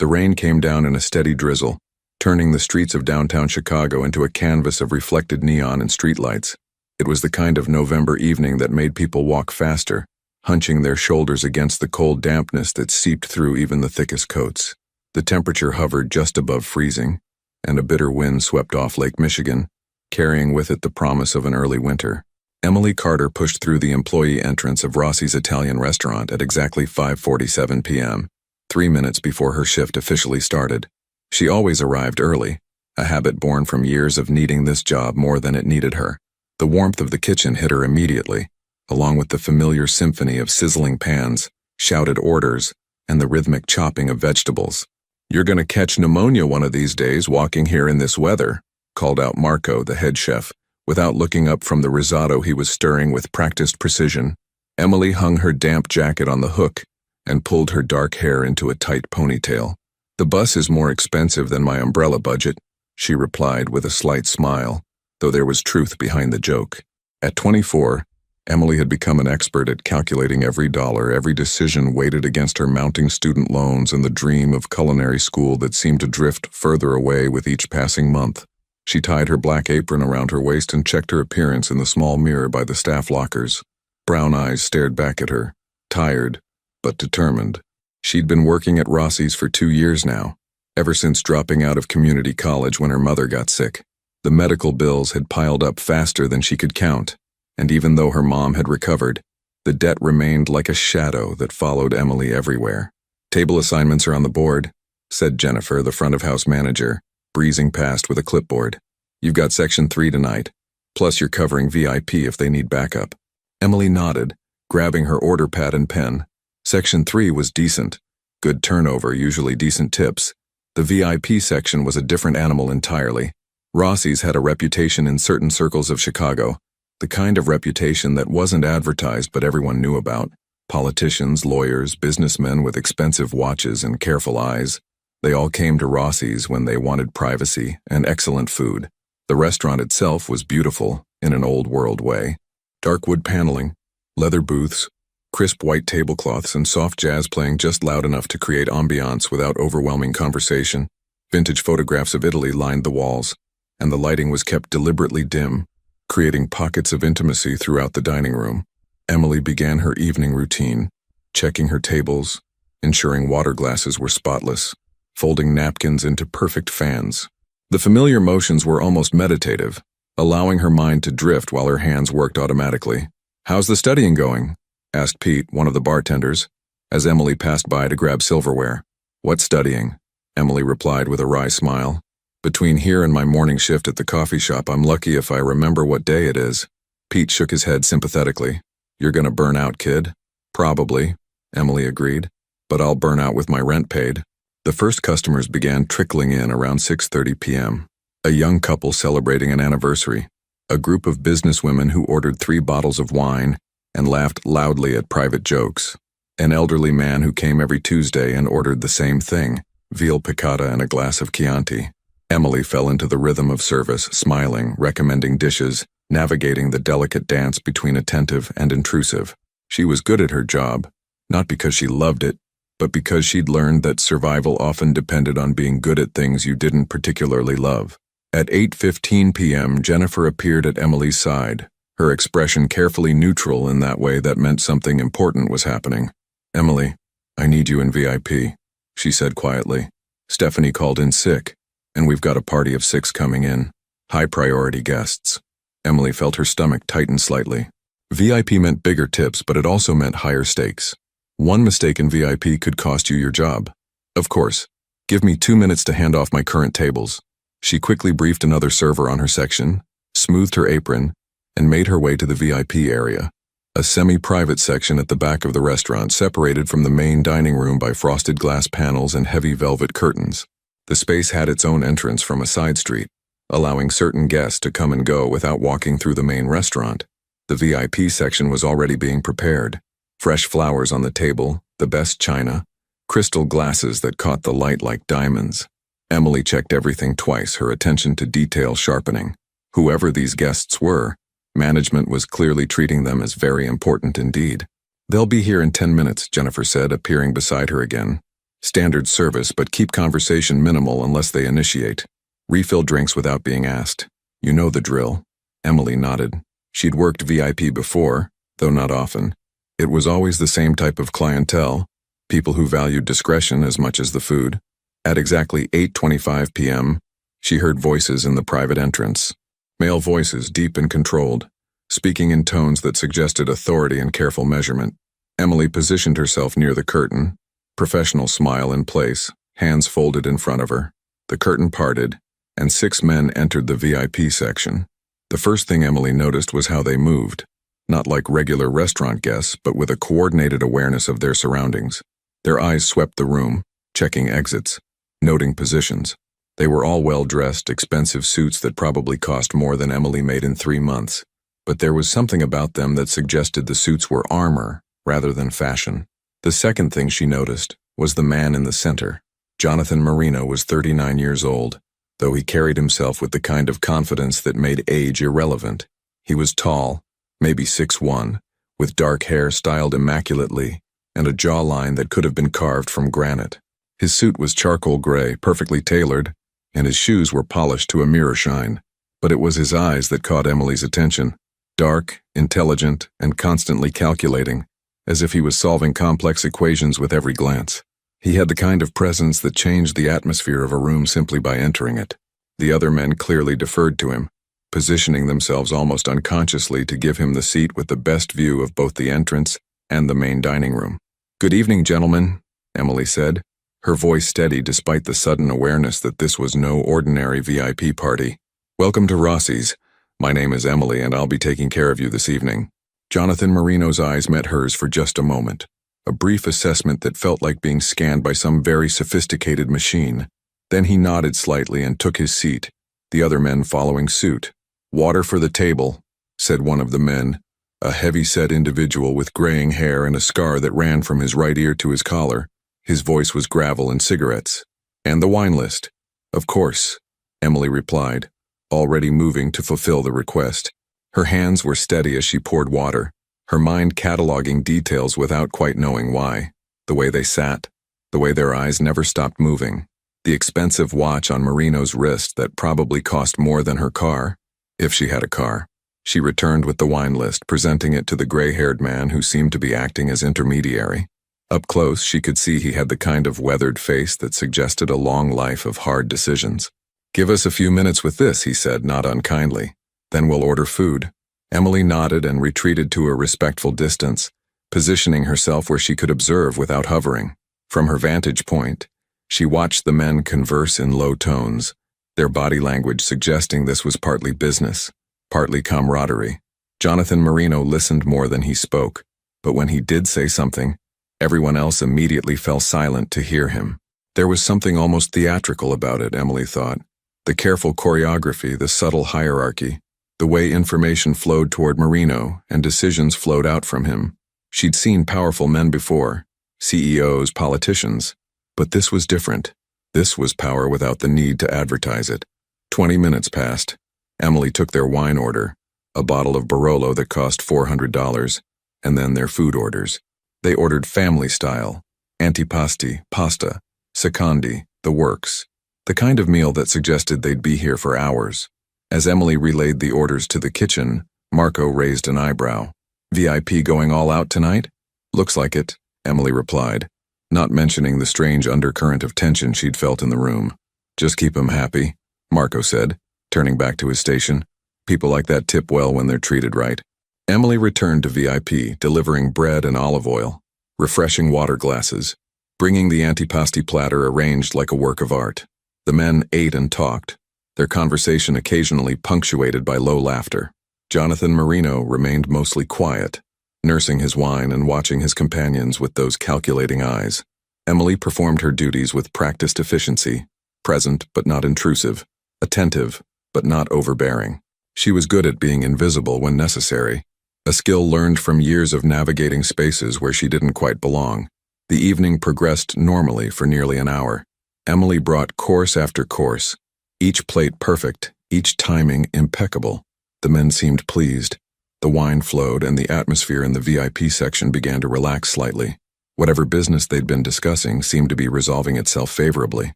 The rain came down in a steady drizzle, turning the streets of downtown Chicago into a canvas of reflected neon and streetlights. It was the kind of November evening that made people walk faster, hunching their shoulders against the cold dampness that seeped through even the thickest coats. The temperature hovered just above freezing, and a bitter wind swept off Lake Michigan, carrying with it the promise of an early winter. Emily Carter pushed through the employee entrance of Rossi's Italian restaurant at exactly 5:47 p.m., 3 minutes before her shift officially started. She always arrived early, a habit born from years of needing this job more than it needed her. The warmth of the kitchen hit her immediately, along with the familiar symphony of sizzling pans, shouted orders, and the rhythmic chopping of vegetables. "You're gonna catch pneumonia one of these days walking here in this weather," called out Marco, the head chef, without looking up from the risotto he was stirring with practiced precision. Emily hung her damp jacket on the hook and pulled her dark hair into a tight ponytail. "The bus is more expensive than my umbrella budget," she replied with a slight smile, though there was truth behind the joke. At 24, Emily had become an expert at calculating every dollar, every decision weighted against her mounting student loans and the dream of culinary school that seemed to drift further away with each passing month. She tied her black apron around her waist and checked her appearance in the small mirror by the staff lockers. Brown eyes stared back at her, tired, but determined. She'd been working at Rossi's for 2 years now, ever since dropping out of community college when her mother got sick. The medical bills had piled up faster than she could count, and even though her mom had recovered, the debt remained like a shadow that followed Emily everywhere. "Table assignments are on the board," said Jennifer, the front-of-house manager, breezing past with a clipboard. "You've got Section 3 tonight, plus you're covering VIP if they need backup." Emily nodded, grabbing her order pad and pen. Section 3 was decent. Good turnover, usually decent tips. The VIP section was a different animal entirely. Rossi's had a reputation in certain circles of Chicago, the kind of reputation that wasn't advertised but everyone knew about. Politicians, lawyers, businessmen with expensive watches and careful eyes. They all came to Rossi's when they wanted privacy and excellent food. The restaurant itself was beautiful, in an old-world way. Dark wood paneling, leather booths, crisp white tablecloths, and soft jazz playing just loud enough to create ambiance without overwhelming conversation. Vintage photographs of Italy lined the walls, and the lighting was kept deliberately dim, creating pockets of intimacy throughout the dining room. Emily began her evening routine, checking her tables, ensuring water glasses were spotless, folding napkins into perfect fans. The familiar motions were almost meditative, allowing her mind to drift while her hands worked automatically. "How's the studying going?" asked Pete, one of the bartenders, as Emily passed by to grab silverware. "What studying?" Emily replied with a wry smile. "Between here and my morning shift at the coffee shop, I'm lucky if I remember what day it is." Pete shook his head sympathetically. "You're gonna burn out, kid." "Probably," Emily agreed, "but I'll burn out with my rent paid." The first customers began trickling in around 6:30 p.m. A young couple celebrating an anniversary, a group of businesswomen who ordered 3 bottles of wine and laughed loudly at private jokes, an elderly man who came every Tuesday and ordered the same thing, veal piccata and a glass of Chianti. Emily fell into the rhythm of service, smiling, recommending dishes, navigating the delicate dance between attentive and intrusive. She was good at her job, not because she loved it, but because she'd learned that survival often depended on being good at things you didn't particularly love. At 8:15 p.m., Jennifer appeared at Emily's side, her expression carefully neutral in that way that meant something important was happening. "Emily, I need you in VIP," she said quietly. "Stephanie called in sick, and we've got a party of 6 coming in. High-priority guests." Emily felt her stomach tighten slightly. VIP meant bigger tips, but it also meant higher stakes. One mistake in VIP could cost you your job. "Of course. Give me 2 minutes to hand off my current tables." She quickly briefed another server on her section, smoothed her apron, and made her way to the VIP area, a semi-private section at the back of the restaurant separated from the main dining room by frosted glass panels and heavy velvet curtains. The space had its own entrance from a side street, allowing certain guests to come and go without walking through the main restaurant. The VIP section was already being prepared. Fresh flowers on the table, the best china, crystal glasses that caught the light like diamonds. Emily checked everything twice, her attention to detail sharpening. Whoever these guests were, management was clearly treating them as very important indeed. "They'll be here in 10 minutes, Jennifer said, appearing beside her again. Standard service, but keep conversation minimal unless they initiate. Refill drinks without being asked. You know the drill. Emily nodded. She'd worked VIP before, though not often. It was always the same type of clientele, people who valued discretion as much as the food. At exactly 8:25 p.m., she heard voices in the private entrance. Male voices, deep and controlled, speaking in tones that suggested authority and careful measurement. Emily positioned herself near the curtain, professional smile in place, hands folded in front of her. The curtain parted, and 6 men entered the VIP section. The first thing Emily noticed was how they moved, not like regular restaurant guests, but with a coordinated awareness of their surroundings. Their eyes swept the room, checking exits, noting positions. They were all well-dressed, expensive suits that probably cost more than Emily made in 3 months. But there was something about them that suggested the suits were armor rather than fashion. The second thing she noticed was the man in the center. Jonathan Marino was 39 years old, though he carried himself with the kind of confidence that made age irrelevant. He was tall, maybe 6'1", with dark hair styled immaculately and a jawline that could have been carved from granite. His suit was charcoal gray, perfectly tailored, and his shoes were polished to a mirror shine. But it was his eyes that caught Emily's attention. Dark, intelligent, and constantly calculating, as if he was solving complex equations with every glance. He had the kind of presence that changed the atmosphere of a room simply by entering it. The other men clearly deferred to him, positioning themselves almost unconsciously to give him the seat with the best view of both the entrance and the main dining room. "Good evening, gentlemen," Emily said, her voice steady despite the sudden awareness that this was no ordinary VIP party. "Welcome to Rossi's. My name is Emily, and I'll be taking care of you this evening." Jonathan Marino's eyes met hers for just a moment, a brief assessment that felt like being scanned by some very sophisticated machine. Then he nodded slightly and took his seat, the other men following suit. "Water for the table," said one of the men, a heavy-set individual with graying hair and a scar that ran from his right ear to his collar. His voice was gravel and cigarettes. "And the wine list." "Of course," Emily replied, already moving to fulfill the request. Her hands were steady as she poured water, her mind cataloging details without quite knowing why. The way they sat, the way their eyes never stopped moving, the expensive watch on Marino's wrist that probably cost more than her car, if she had a car. She returned with the wine list, presenting it to the gray-haired man who seemed to be acting as intermediary. Up close, she could see he had the kind of weathered face that suggested a long life of hard decisions. "Give us a few minutes with this," he said, not unkindly. "Then we'll order food." Emily nodded and retreated to a respectful distance, positioning herself where she could observe without hovering. From her vantage point, she watched the men converse in low tones, their body language suggesting this was partly business, partly camaraderie. Jonathan Marino listened more than he spoke, but when he did say something, everyone else immediately fell silent to hear him. There was something almost theatrical about it, Emily thought. The careful choreography, the subtle hierarchy, the way information flowed toward Marino and decisions flowed out from him. She'd seen powerful men before, CEOs, politicians, but this was different. This was power without the need to advertise it. 20 minutes passed. Emily took their wine order, a bottle of Barolo that cost $400, and then their food orders. They ordered family style, antipasti, pasta, secondi, the works, the kind of meal that suggested they'd be here for hours. As Emily relayed the orders to the kitchen, Marco raised an eyebrow. "VIP going all out tonight?" "Looks like it," Emily replied, not mentioning the strange undercurrent of tension she'd felt in the room. "Just keep 'em happy," Marco said, turning back to his station. "People like that tip well when they're treated right." Emily returned to VIP, delivering bread and olive oil, refreshing water glasses, bringing the antipasti platter arranged like a work of art. The men ate and talked, their conversation occasionally punctuated by low laughter. Jonathan Marino remained mostly quiet, nursing his wine and watching his companions with those calculating eyes. Emily performed her duties with practiced efficiency, present but not intrusive, attentive but not overbearing. She was good at being invisible when necessary, a skill learned from years of navigating spaces where she didn't quite belong. The evening progressed normally for nearly an hour. Emily brought course after course, each plate perfect, each timing impeccable. The men seemed pleased. The wine flowed and the atmosphere in the VIP section began to relax slightly. Whatever business they'd been discussing seemed to be resolving itself favorably.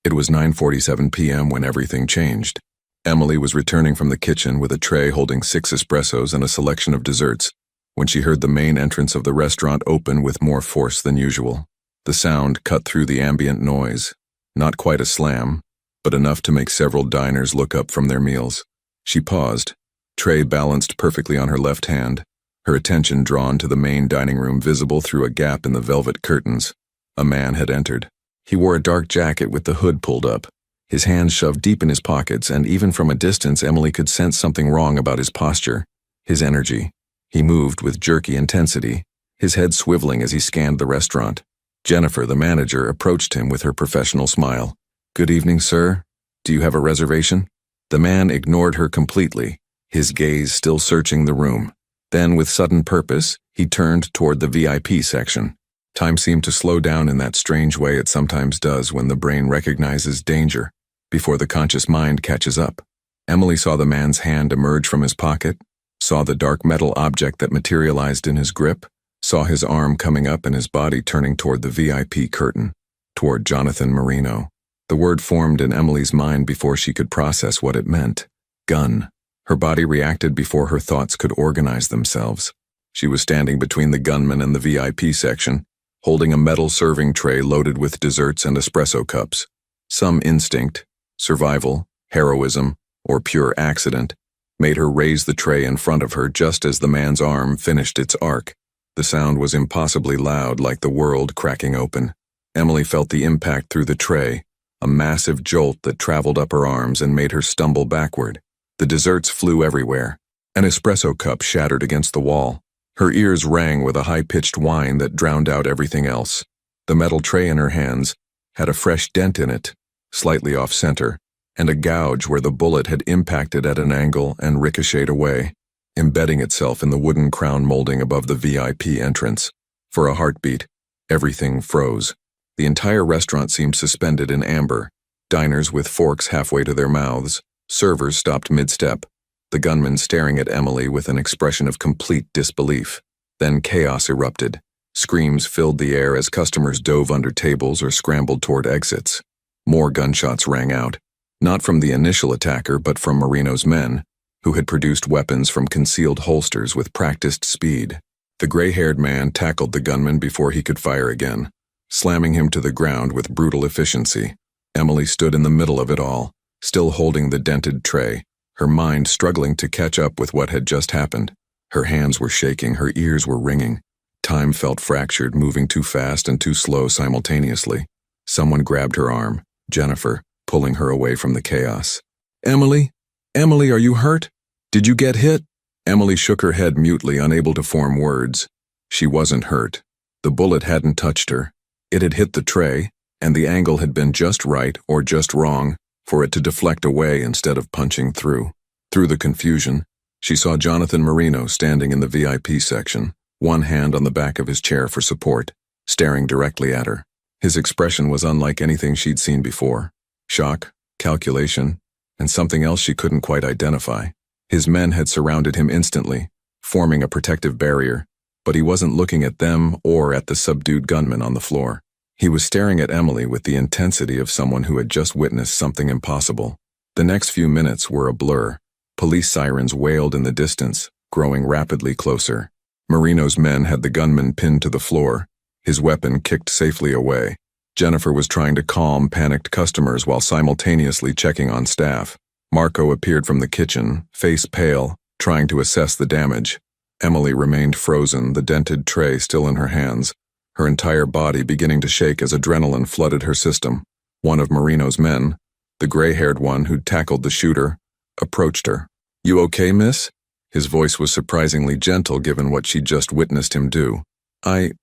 It was 9:47 p.m. when everything changed. Emily was returning from the kitchen with a tray holding 6 espressos and a selection of desserts when she heard the main entrance of the restaurant open with more force than usual. The sound cut through the ambient noise, not quite a slam, but enough to make several diners look up from their meals. She paused, tray balanced perfectly on her left hand, her attention drawn to the main dining room visible through a gap in the velvet curtains. A man had entered. He wore a dark jacket with the hood pulled up, his hands shoved deep in his pockets, and even from a distance Emily could sense something wrong about his posture, his energy. He moved with jerky intensity, his head swiveling as he scanned the restaurant. Jennifer, the manager, approached him with her professional smile. "Good evening, sir. Do you have a reservation?" The man ignored her completely, his gaze still searching the room. Then, with sudden purpose, he turned toward the VIP section. Time seemed to slow down in that strange way it sometimes does when the brain recognizes danger, before the conscious mind catches up. Emily saw the man's hand emerge from his pocket, saw the dark metal object that materialized in his grip, saw his arm coming up and his body turning toward the VIP curtain, toward Jonathan Marino. The word formed in Emily's mind before she could process what it meant. Gun. Her body reacted before her thoughts could organize themselves. She was standing between the gunman and the VIP section, holding a metal serving tray loaded with desserts and espresso cups. Some instinct, survival, heroism, or pure accident, made her raise the tray in front of her just as the man's arm finished its arc. The sound was impossibly loud, like the world cracking open. Emily felt the impact through the tray, a massive jolt that traveled up her arms and made her stumble backward. The desserts flew everywhere. An espresso cup shattered against the wall. Her ears rang with a high-pitched whine that drowned out everything else. The metal tray in her hands had a fresh dent in it, slightly off-center, and a gouge where the bullet had impacted at an angle and ricocheted away, embedding itself in the wooden crown molding above the VIP entrance. For a heartbeat, everything froze. The entire restaurant seemed suspended in amber. Diners with forks halfway to their mouths, servers stopped mid-step, the gunman staring at Emily with an expression of complete disbelief. Then chaos erupted. Screams filled the air as customers dove under tables or scrambled toward exits. More gunshots rang out, not from the initial attacker but from Marino's men, who had produced weapons from concealed holsters with practiced speed. The gray-haired man tackled the gunman before he could fire again, slamming him to the ground with brutal efficiency. Emily stood in the middle of it all, still holding the dented tray, her mind struggling to catch up with what had just happened. Her hands were shaking, her ears were ringing. Time felt fractured, moving too fast and too slow simultaneously. Someone grabbed her arm, Jennifer, pulling her away from the chaos. "Emily? Emily, are you hurt? Did you get hit?" Emily shook her head mutely, unable to form words. She wasn't hurt. The bullet hadn't touched her. It had hit the tray, and the angle had been just right or just wrong for it to deflect away instead of punching through. Through the confusion, she saw Jonathan Marino standing in the VIP section, one hand on the back of his chair for support, staring directly at her. His expression was unlike anything she'd seen before. Shock, calculation, and something else she couldn't quite identify. His men had surrounded him instantly, forming a protective barrier, but he wasn't looking at them or at the subdued gunman on the floor. He was staring at Emily with the intensity of someone who had just witnessed something impossible. The next few minutes were a blur. Police sirens wailed in the distance, growing rapidly closer. Marino's men had the gunman pinned to the floor, his weapon kicked safely away. Jennifer was trying to calm panicked customers while simultaneously checking on staff. Marco appeared from the kitchen, face pale, trying to assess the damage. Emily remained frozen, the dented tray still in her hands, her entire body beginning to shake as adrenaline flooded her system. One of Marino's men, the gray-haired one who'd tackled the shooter, approached her. "You okay, miss?" His voice was surprisingly gentle given what she'd just witnessed him do. I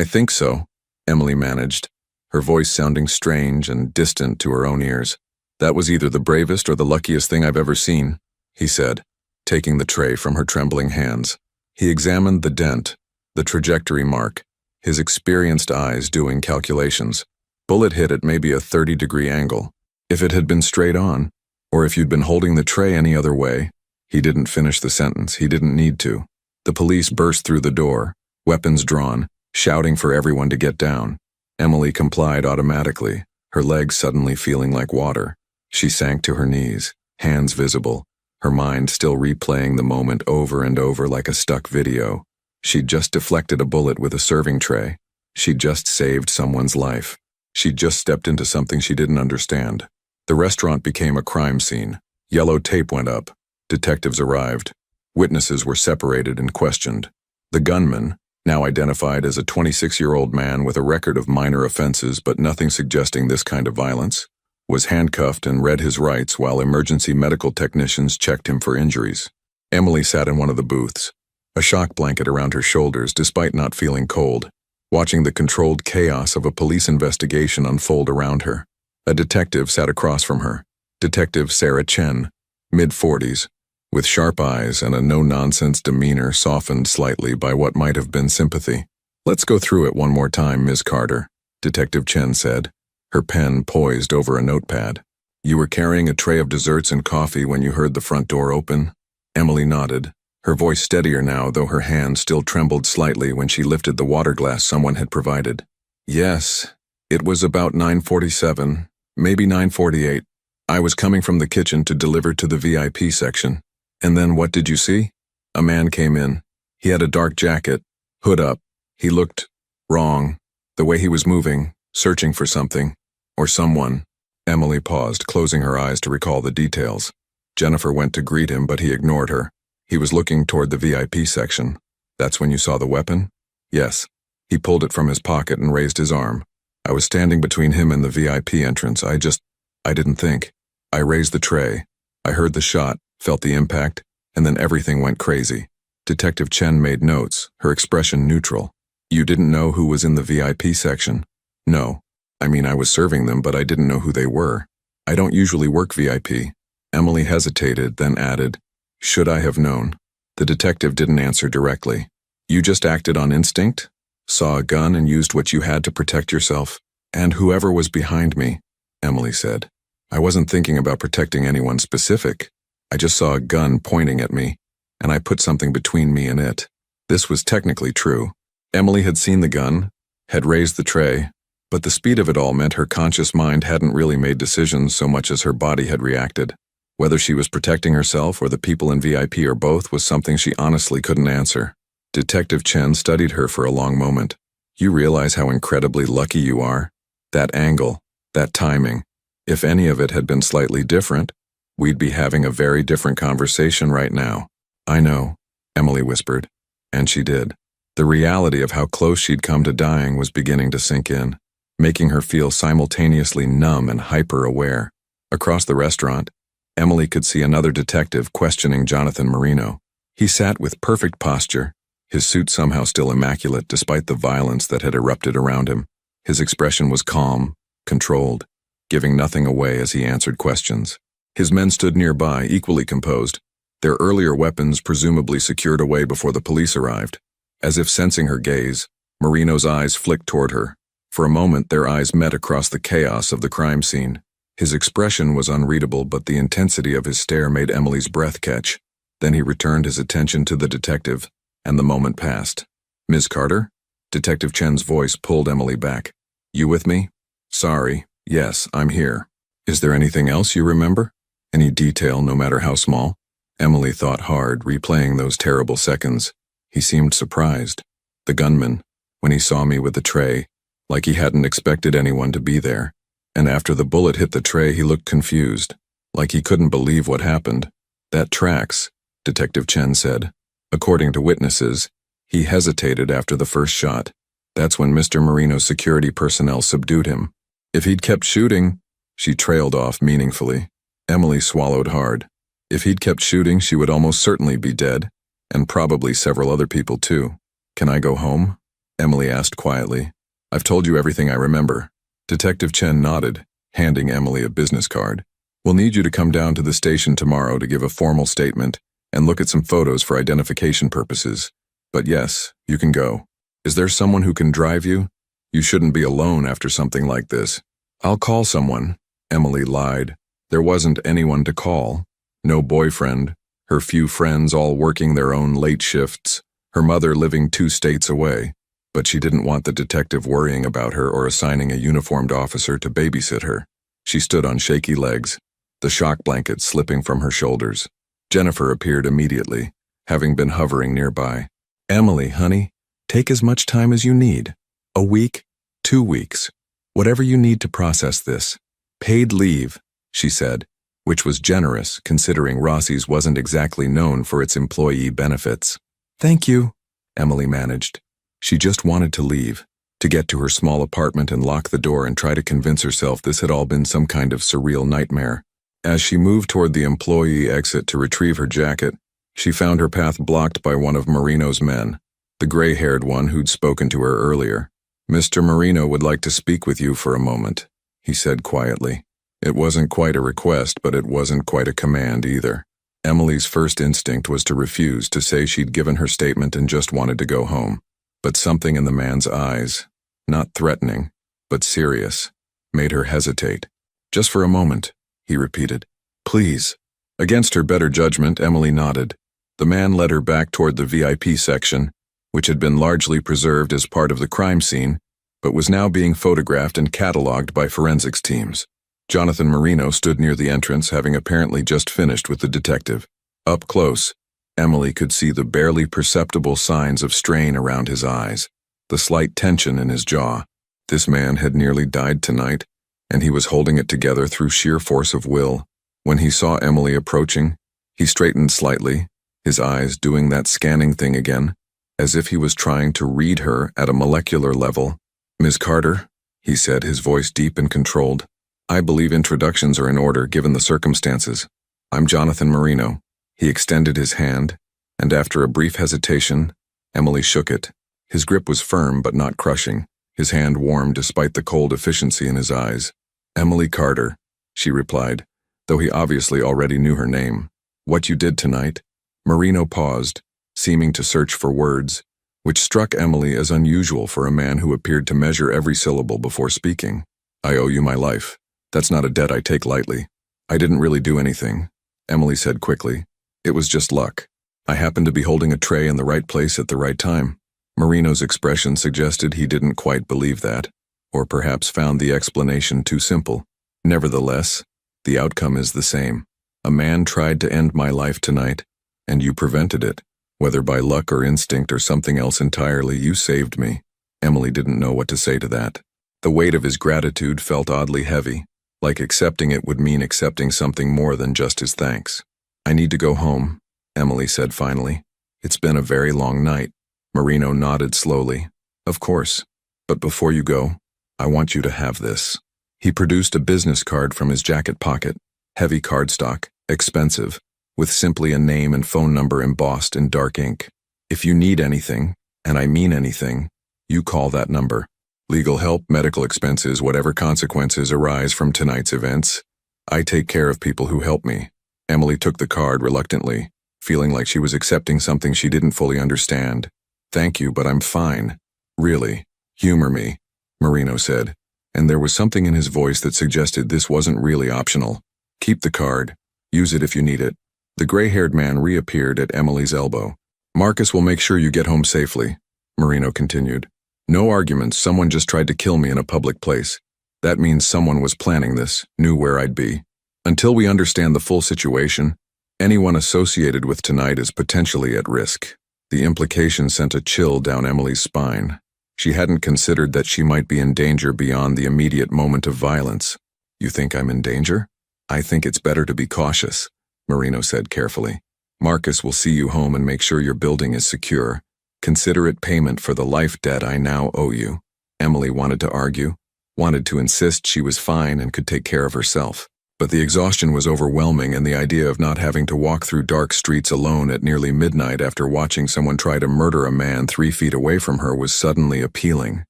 think so," Emily managed, her voice sounding strange and distant to her own ears. "That was either the bravest or the luckiest thing I've ever seen," he said, taking the tray from her trembling hands. He examined the dent, the trajectory mark, his experienced eyes doing calculations. Bullet hit at maybe a 30-degree angle. If it had been straight on, or if you'd been holding the tray any other way. He didn't finish the sentence. He didn't need to. The police burst through the door, weapons drawn, shouting for everyone to get down. Emily complied automatically, her legs suddenly feeling like water. She sank to her knees, hands visible, her mind still replaying the moment over and over like a stuck video. She'd just deflected a bullet with a serving tray. She'd just saved someone's life. She'd just stepped into something she didn't understand. The restaurant became a crime scene. Yellow tape went up. Detectives arrived. Witnesses were separated and questioned. The gunman, now identified as a 26-year-old man with a record of minor offenses but nothing suggesting this kind of violence, was handcuffed and read his rights while emergency medical technicians checked him for injuries. Emily sat in one of the booths, a shock blanket around her shoulders despite not feeling cold, watching the controlled chaos of a police investigation unfold around her. A detective sat across from her, Detective Sarah Chen, mid-40s, with sharp eyes and a no-nonsense demeanor softened slightly by what might have been sympathy. "Let's go through it one more time, Ms. Carter," Detective Chen said, her pen poised over a notepad. "You were carrying a tray of desserts and coffee when you heard the front door open?" Emily nodded, her voice steadier now though her hand still trembled slightly when she lifted the water glass someone had provided. "Yes, it was about 9:47, maybe 9:48. I was coming from the kitchen to deliver to the VIP section. And then what did you see? A man came in. He had a dark jacket, hood up. He looked wrong, the way he was moving, searching for something, or someone." Emily paused, closing her eyes to recall the details. Jennifer went to greet him, but he ignored her. He was looking toward the VIP section. "That's when you saw the weapon?" "Yes." He pulled it from his pocket and raised his arm. "I was standing between him and the VIP entrance. I didn't think. I raised the tray. I heard the shot, felt the impact, and then everything went crazy." Detective Chen made notes, her expression neutral. "You didn't know who was in the VIP section?" "No. I mean, I was serving them, but I didn't know who they were. I don't usually work VIP." Emily hesitated, then added, "Should I have known?" The detective didn't answer directly. "You just acted on instinct? Saw a gun and used what you had to protect yourself?" "And whoever was behind me," Emily said. "I wasn't thinking about protecting anyone specific. I just saw a gun pointing at me, and I put something between me and it." This was technically true. Emily had seen the gun, had raised the tray, but the speed of it all meant her conscious mind hadn't really made decisions so much as her body had reacted. Whether she was protecting herself or the people in VIP or both was something she honestly couldn't answer. Detective Chen studied her for a long moment. "You realize how incredibly lucky you are? That angle, that timing. If any of it had been slightly different, we'd be having a very different conversation right now." "I know," Emily whispered. And she did. The reality of how close she'd come to dying was beginning to sink in, making her feel simultaneously numb and hyper-aware. Across the restaurant, Emily could see another detective questioning Jonathan Marino. He sat with perfect posture, his suit somehow still immaculate despite the violence that had erupted around him. His expression was calm, controlled, giving nothing away as he answered questions. His men stood nearby, equally composed, their earlier weapons presumably secured away before the police arrived. As if sensing her gaze, Marino's eyes flicked toward her. For a moment, their eyes met across the chaos of the crime scene. His expression was unreadable, but the intensity of his stare made Emily's breath catch. Then he returned his attention to the detective, and the moment passed. "Ms. Carter?" Detective Chen's voice pulled Emily back. "You with me?" "Sorry. Yes, I'm here. Is there anything else you remember? Any detail, no matter how small?" Emily thought hard, replaying those terrible seconds. He seemed surprised. The gunman, when he saw me with the tray, like he hadn't expected anyone to be there. And after the bullet hit the tray, he looked confused, like he couldn't believe what happened. "That tracks," Detective Chen said. "According to witnesses, he hesitated after the first shot. That's when Mr. Marino's security personnel subdued him. If he'd kept shooting..." She trailed off meaningfully. Emily swallowed hard. If he'd kept shooting, she would almost certainly be dead, and probably several other people too. "Can I go home?" Emily asked quietly. "I've told you everything I remember." Detective Chen nodded, handing Emily a business card. "We'll need you to come down to the station tomorrow to give a formal statement and look at some photos for identification purposes. But yes, you can go. Is there someone who can drive you? You shouldn't be alone after something like this." "I'll call someone," Emily lied. There wasn't anyone to call. No boyfriend, her few friends all working their own late shifts, her mother living 2 states away. but she didn't want the detective worrying about her or assigning a uniformed officer to babysit her. She stood on shaky legs, the shock blanket slipping from her shoulders. Jennifer appeared immediately, having been hovering nearby. "Emily, honey, take as much time as you need. A week, 2 weeks, whatever you need to process this. Paid leave," she said, which was generous considering Rossi's wasn't exactly known for its employee benefits. "Thank you," Emily managed. She just wanted to leave, to get to her small apartment and lock the door and try to convince herself this had all been some kind of surreal nightmare. As she moved toward the employee exit to retrieve her jacket, she found her path blocked by one of Marino's men, the gray-haired one who'd spoken to her earlier. "Mr. Marino would like to speak with you for a moment," he said quietly. It wasn't quite a request, but it wasn't quite a command either. Emily's first instinct was to refuse, to say she'd given her statement and just wanted to go home. But something in the man's eyes, not threatening, but serious, made her hesitate. "Just for a moment," he repeated. "Please." Against her better judgment, Emily nodded. The man led her back toward the VIP section, which had been largely preserved as part of the crime scene, but was now being photographed and catalogued by forensics teams. Jonathan Marino stood near the entrance, having apparently just finished with the detective. Up close, Emily could see the barely perceptible signs of strain around his eyes, the slight tension in his jaw. This man had nearly died tonight, and he was holding it together through sheer force of will. When he saw Emily approaching, he straightened slightly, his eyes doing that scanning thing again, as if he was trying to read her at a molecular level. "Miss Carter," he said, his voice deep and controlled. "I believe introductions are in order given the circumstances. I'm Jonathan Marino." He extended his hand, and after a brief hesitation, Emily shook it. His grip was firm but not crushing, his hand warm despite the cold efficiency in his eyes. "Emily Carter," she replied, though he obviously already knew her name. "What you did tonight?" Marino paused, seeming to search for words, which struck Emily as unusual for a man who appeared to measure every syllable before speaking. "I owe you my life. That's not a debt I take lightly." "I didn't really do anything," Emily said quickly. "It was just luck. I happened to be holding a tray in the right place at the right time." Marino's expression suggested he didn't quite believe that, or perhaps found the explanation too simple. "Nevertheless, the outcome is the same. A man tried to end my life tonight, and you prevented it. Whether by luck or instinct or something else entirely, you saved me." Emily didn't know what to say to that. The weight of his gratitude felt oddly heavy, like accepting it would mean accepting something more than just his thanks. "I need to go home," Emily said finally. "It's been a very long night." Marino nodded slowly. "Of course. But before you go, I want you to have this." He produced a business card from his jacket pocket, heavy cardstock, expensive, with simply a name and phone number embossed in dark ink. "If you need anything, and I mean anything, you call that number. Legal help, medical expenses, whatever consequences arise from tonight's events. I take care of people who help me." Emily took the card reluctantly, feeling like she was accepting something she didn't fully understand. "Thank you, but I'm fine. Really. Humor me," Marino said, and there was something in his voice that suggested this wasn't really optional. "Keep the card. Use it if you need it." The gray-haired man reappeared at Emily's elbow. "Marcus will make sure you get home safely," Marino continued. "No arguments, someone just tried to kill me in a public place. That means someone was planning this, knew where I'd be. Until we understand the full situation, anyone associated with tonight is potentially at risk." The implication sent a chill down Emily's spine. She hadn't considered that she might be in danger beyond the immediate moment of violence. "You think I'm in danger? I think it's better to be cautious," Marino said carefully. "Marcus will see you home and make sure your building is secure. Consider it payment for the life debt I now owe you." Emily wanted to argue, wanted to insist she was fine and could take care of herself. But the exhaustion was overwhelming, and the idea of not having to walk through dark streets alone at nearly midnight after watching someone try to murder a man 3 feet away from her was suddenly appealing.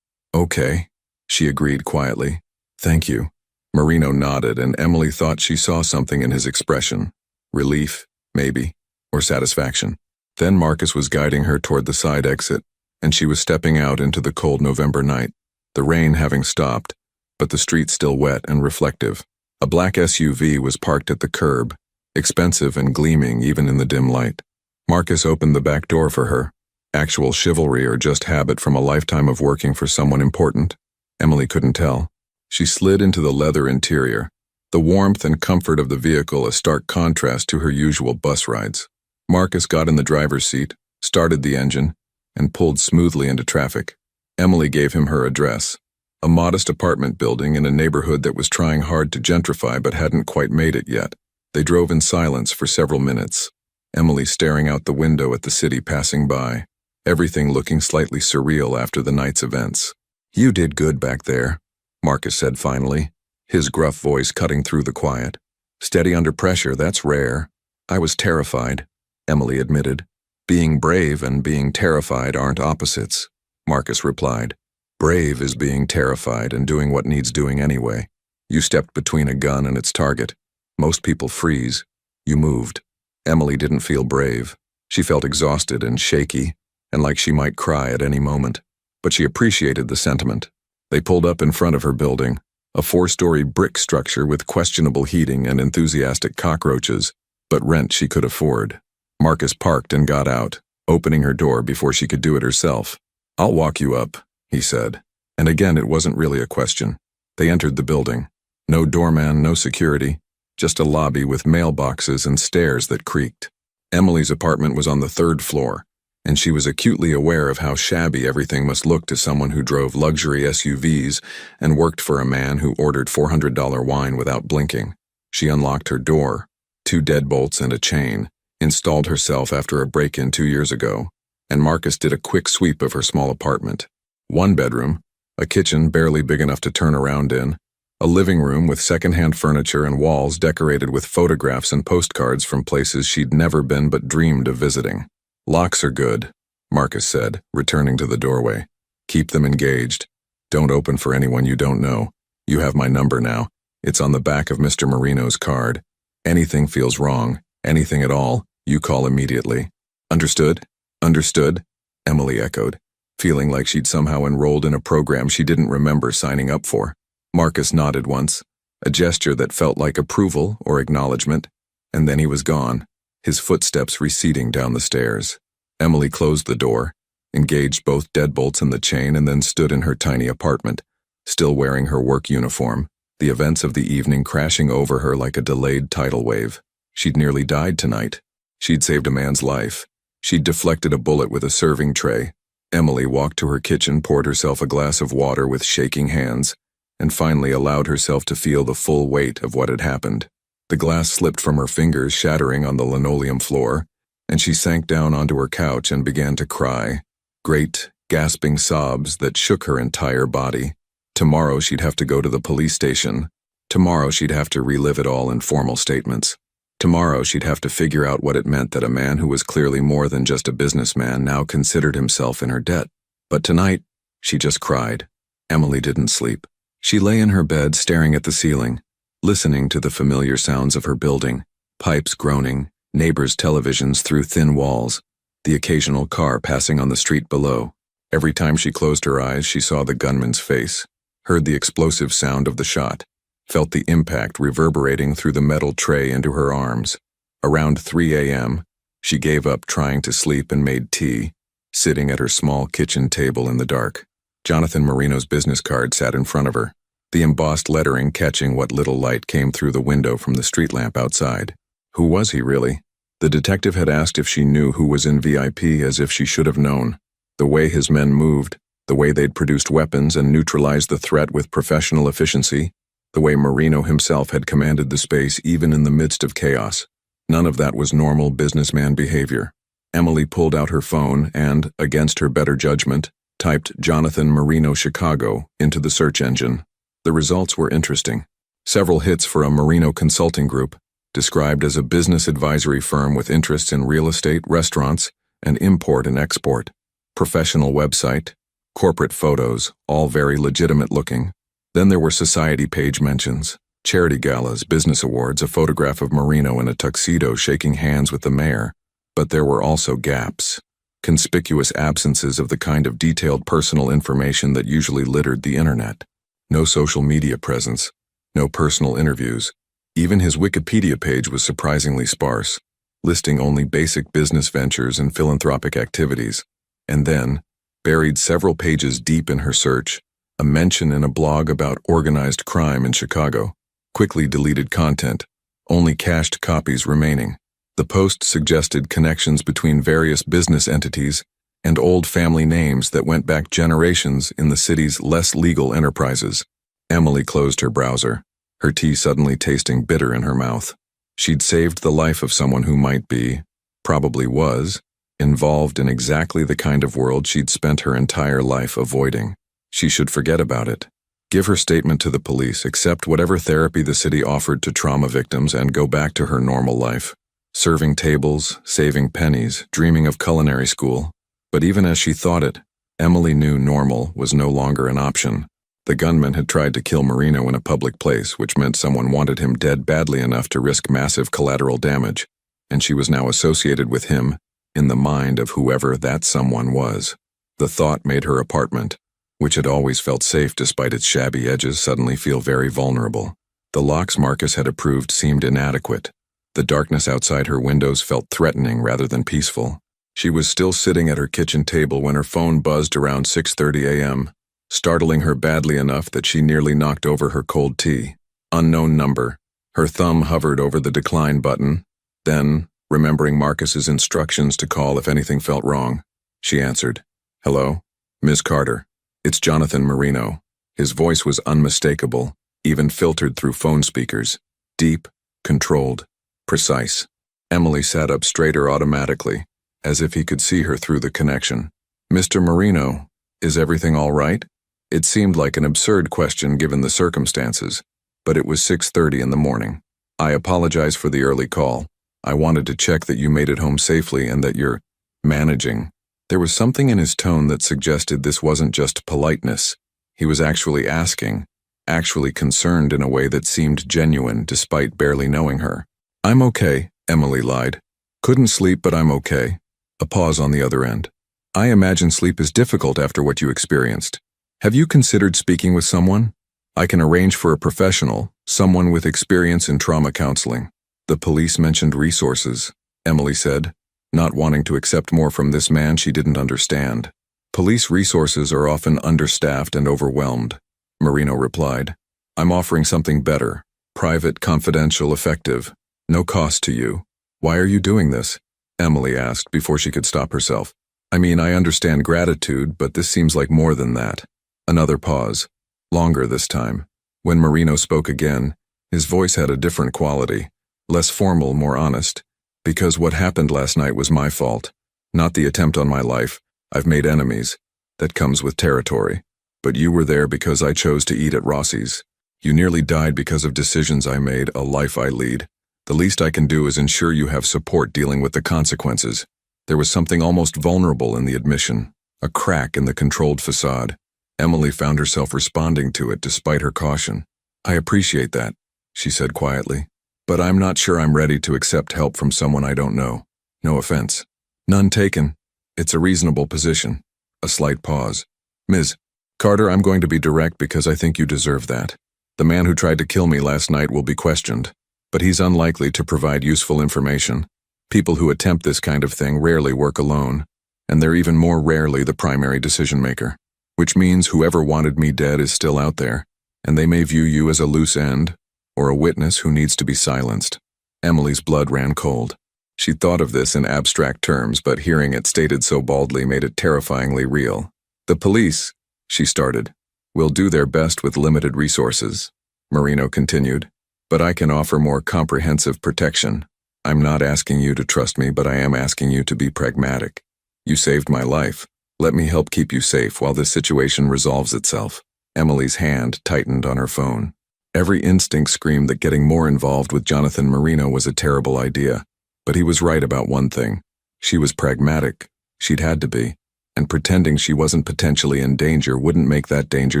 "Okay," she agreed quietly. "Thank you." Marino nodded, and Emily thought she saw something in his expression. Relief, maybe, or satisfaction. Then Marcus was guiding her toward the side exit, and she was stepping out into the cold November night, the rain having stopped, but the street still wet and reflective. A black SUV was parked at the curb, expensive and gleaming even in the dim light. Marcus opened the back door for her, Actual chivalry or just habit from a lifetime of working for someone important? Emily couldn't tell. She slid into the leather interior, the warmth and comfort of the vehicle a stark contrast to her usual bus rides. Marcus got in the driver's seat, started the engine, and pulled smoothly into traffic. Emily gave him her address, a modest apartment building in a neighborhood that was trying hard to gentrify but hadn't quite made it yet. They drove in silence for several minutes, Emily staring out the window at the city passing by, everything looking slightly surreal after the night's events. "You did good back there," Marcus said finally, his gruff voice cutting through the quiet. "Steady under pressure, that's rare." "I was terrified," Emily admitted. "Being brave and being terrified aren't opposites," Marcus replied. "Brave is being terrified and doing what needs doing anyway. You stepped between a gun and its target. Most people freeze. You moved." Emily didn't feel brave. She felt exhausted and shaky, and like she might cry at any moment. But she appreciated the sentiment. They pulled up in front of her building, a 4-story brick structure with questionable heating and enthusiastic cockroaches, but rent she could afford. Marcus parked and got out, opening her door before she could do it herself. "I'll walk you up," he said. And again, it wasn't really a question. They entered the building. No doorman, no security, just a lobby with mailboxes and stairs that creaked. Emily's apartment was on the 3rd floor, and she was acutely aware of how shabby everything must look to someone who drove luxury SUVs and worked for a man who ordered $400 wine without blinking. She unlocked her door, 2 deadbolts and a chain, installed herself after a break-in 2 years ago, and Marcus did a quick sweep of her small apartment. 1 bedroom, a kitchen barely big enough to turn around in, a living room with secondhand furniture and walls decorated with photographs and postcards from places she'd never been but dreamed of visiting. "Locks are good," Marcus said, returning to the doorway. "Keep them engaged. Don't open for anyone you don't know. You have my number now. It's on the back of Mr. Marino's card. Anything feels wrong, anything at all, you call immediately." "Understood? Understood?" Emily echoed, feeling like she'd somehow enrolled in a program she didn't remember signing up for. Marcus nodded once, a gesture that felt like approval or acknowledgement, and then he was gone, his footsteps receding down the stairs. Emily closed the door, engaged both deadbolts in the chain, and then stood in her tiny apartment, still wearing her work uniform, the events of the evening crashing over her like a delayed tidal wave. She'd nearly died tonight. She'd saved a man's life. She'd deflected a bullet with a serving tray. Emily walked to her kitchen, poured herself a glass of water with shaking hands, and finally allowed herself to feel the full weight of what had happened. The glass slipped from her fingers, shattering on the linoleum floor, and she sank down onto her couch and began to cry, great, gasping sobs that shook her entire body. Tomorrow she'd have to go to the police station. Tomorrow she'd have to relive it all in formal statements. Tomorrow she'd have to figure out what it meant that a man who was clearly more than just a businessman now considered himself in her debt. But tonight, she just cried. Emily didn't sleep. She lay in her bed staring at the ceiling, listening to the familiar sounds of her building, pipes groaning, neighbors' televisions through thin walls, the occasional car passing on the street below. Every time she closed her eyes, she saw the gunman's face, heard the explosive sound of the shot, felt the impact reverberating through the metal tray into her arms. Around 3 a.m., she gave up trying to sleep and made tea, sitting at her small kitchen table in the dark. Jonathan Marino's business card sat in front of her, the embossed lettering catching what little light came through the window from the street lamp outside. Who was he, really? The detective had asked if she knew who was in VIP, as if she should have known. The way his men moved, the way they'd produced weapons and neutralized the threat with professional efficiency, the way Marino himself had commanded the space even in the midst of chaos. None of that was normal businessman behavior. Emily pulled out her phone and, against her better judgment, typed Jonathan Marino Chicago into the search engine. The results were interesting. Several hits for a Marino consulting group, described as a business advisory firm with interests in real estate, restaurants, and import and export. Professional website, corporate photos, all very legitimate looking. Then there were society page mentions, charity galas, business awards, a photograph of Marino in a tuxedo shaking hands with the mayor. But there were also gaps. Conspicuous absences of the kind of detailed personal information that usually littered the internet. No social media presence, no personal interviews. Even his Wikipedia page was surprisingly sparse, listing only basic business ventures and philanthropic activities. And then, buried several pages deep in her search, a mention in a blog about organized crime in Chicago. Quickly deleted content, only cached copies remaining. The post suggested connections between various business entities and old family names that went back generations in the city's less legal enterprises. Emily closed her browser, her tea suddenly tasting bitter in her mouth. She'd saved the life of someone who might be, probably was, involved in exactly the kind of world she'd spent her entire life avoiding. She should forget about it. Give her statement to the police, accept whatever therapy the city offered to trauma victims, and go back to her normal life. Serving tables, saving pennies, dreaming of culinary school. But even as she thought it, Emily knew normal was no longer an option. The gunman had tried to kill Marino in a public place, which meant someone wanted him dead badly enough to risk massive collateral damage, and she was now associated with him in the mind of whoever that someone was. The thought made her apartment, which had always felt safe despite its shabby edges, suddenly feel very vulnerable. The locks Marcus had approved seemed inadequate. The darkness outside her windows felt threatening rather than peaceful. She was still sitting at her kitchen table when her phone buzzed around 6:30 a.m., startling her badly enough that she nearly knocked over her cold tea. Unknown number. Her thumb hovered over the decline button. Then, remembering Marcus's instructions to call if anything felt wrong, she answered. "Hello? Ms. Carter. It's Jonathan Marino." His voice was unmistakable, even filtered through phone speakers. Deep, controlled, precise. Emily sat up straighter automatically, as if he could see her through the connection. "Mr. Marino, is everything all right?" It seemed like an absurd question given the circumstances, but it was 6:30 in the morning. "I apologize for the early call. I wanted to check that you made it home safely and that you're managing." There was something in his tone that suggested this wasn't just politeness. He was actually asking, actually concerned in a way that seemed genuine despite barely knowing her. "I'm okay," Emily lied. "Couldn't sleep, but I'm okay." A pause on the other end. "I imagine sleep is difficult after what you experienced. Have you considered speaking with someone? I can arrange for a professional, someone with experience in trauma counseling." "The police mentioned resources," Emily said, not wanting to accept more from this man she didn't understand. "Police resources are often understaffed and overwhelmed," Marino replied. "I'm offering something better, private, confidential, effective, no cost to you." "Why are you doing this?" Emily asked before she could stop herself. "I mean, I understand gratitude, but this seems like more than that." Another pause. Longer this time. When Marino spoke again, his voice had a different quality, less formal, more honest. "Because what happened last night was my fault, not the attempt on my life. I've made enemies. That comes with territory. But you were there because I chose to eat at Rossi's. You nearly died because of decisions I made, a life I lead. The least I can do is ensure you have support dealing with the consequences." There was something almost vulnerable in the admission, a crack in the controlled facade. Emily found herself responding to it despite her caution. "I appreciate that," she said quietly. "But I'm not sure I'm ready to accept help from someone I don't know. No offense." "None taken. It's a reasonable position." A slight pause. "Ms. Carter, I'm going to be direct because I think you deserve that. The man who tried to kill me last night will be questioned, but he's unlikely to provide useful information. People who attempt this kind of thing rarely work alone, and they're even more rarely the primary decision maker. Which means whoever wanted me dead is still out there, and they may view you as a loose end, or a witness who needs to be silenced." Emily's blood ran cold. She thought of this in abstract terms, but hearing it stated so baldly made it terrifyingly real. "The police," she started, "will do their best with limited resources," Marino continued, "but I can offer more comprehensive protection. I'm not asking you to trust me, but I am asking you to be pragmatic. You saved my life. Let me help keep you safe while this situation resolves itself." Emily's hand tightened on her phone. Every instinct screamed that getting more involved with Jonathan Marino was a terrible idea, but he was right about one thing. She was pragmatic. She'd had to be, and pretending she wasn't potentially in danger wouldn't make that danger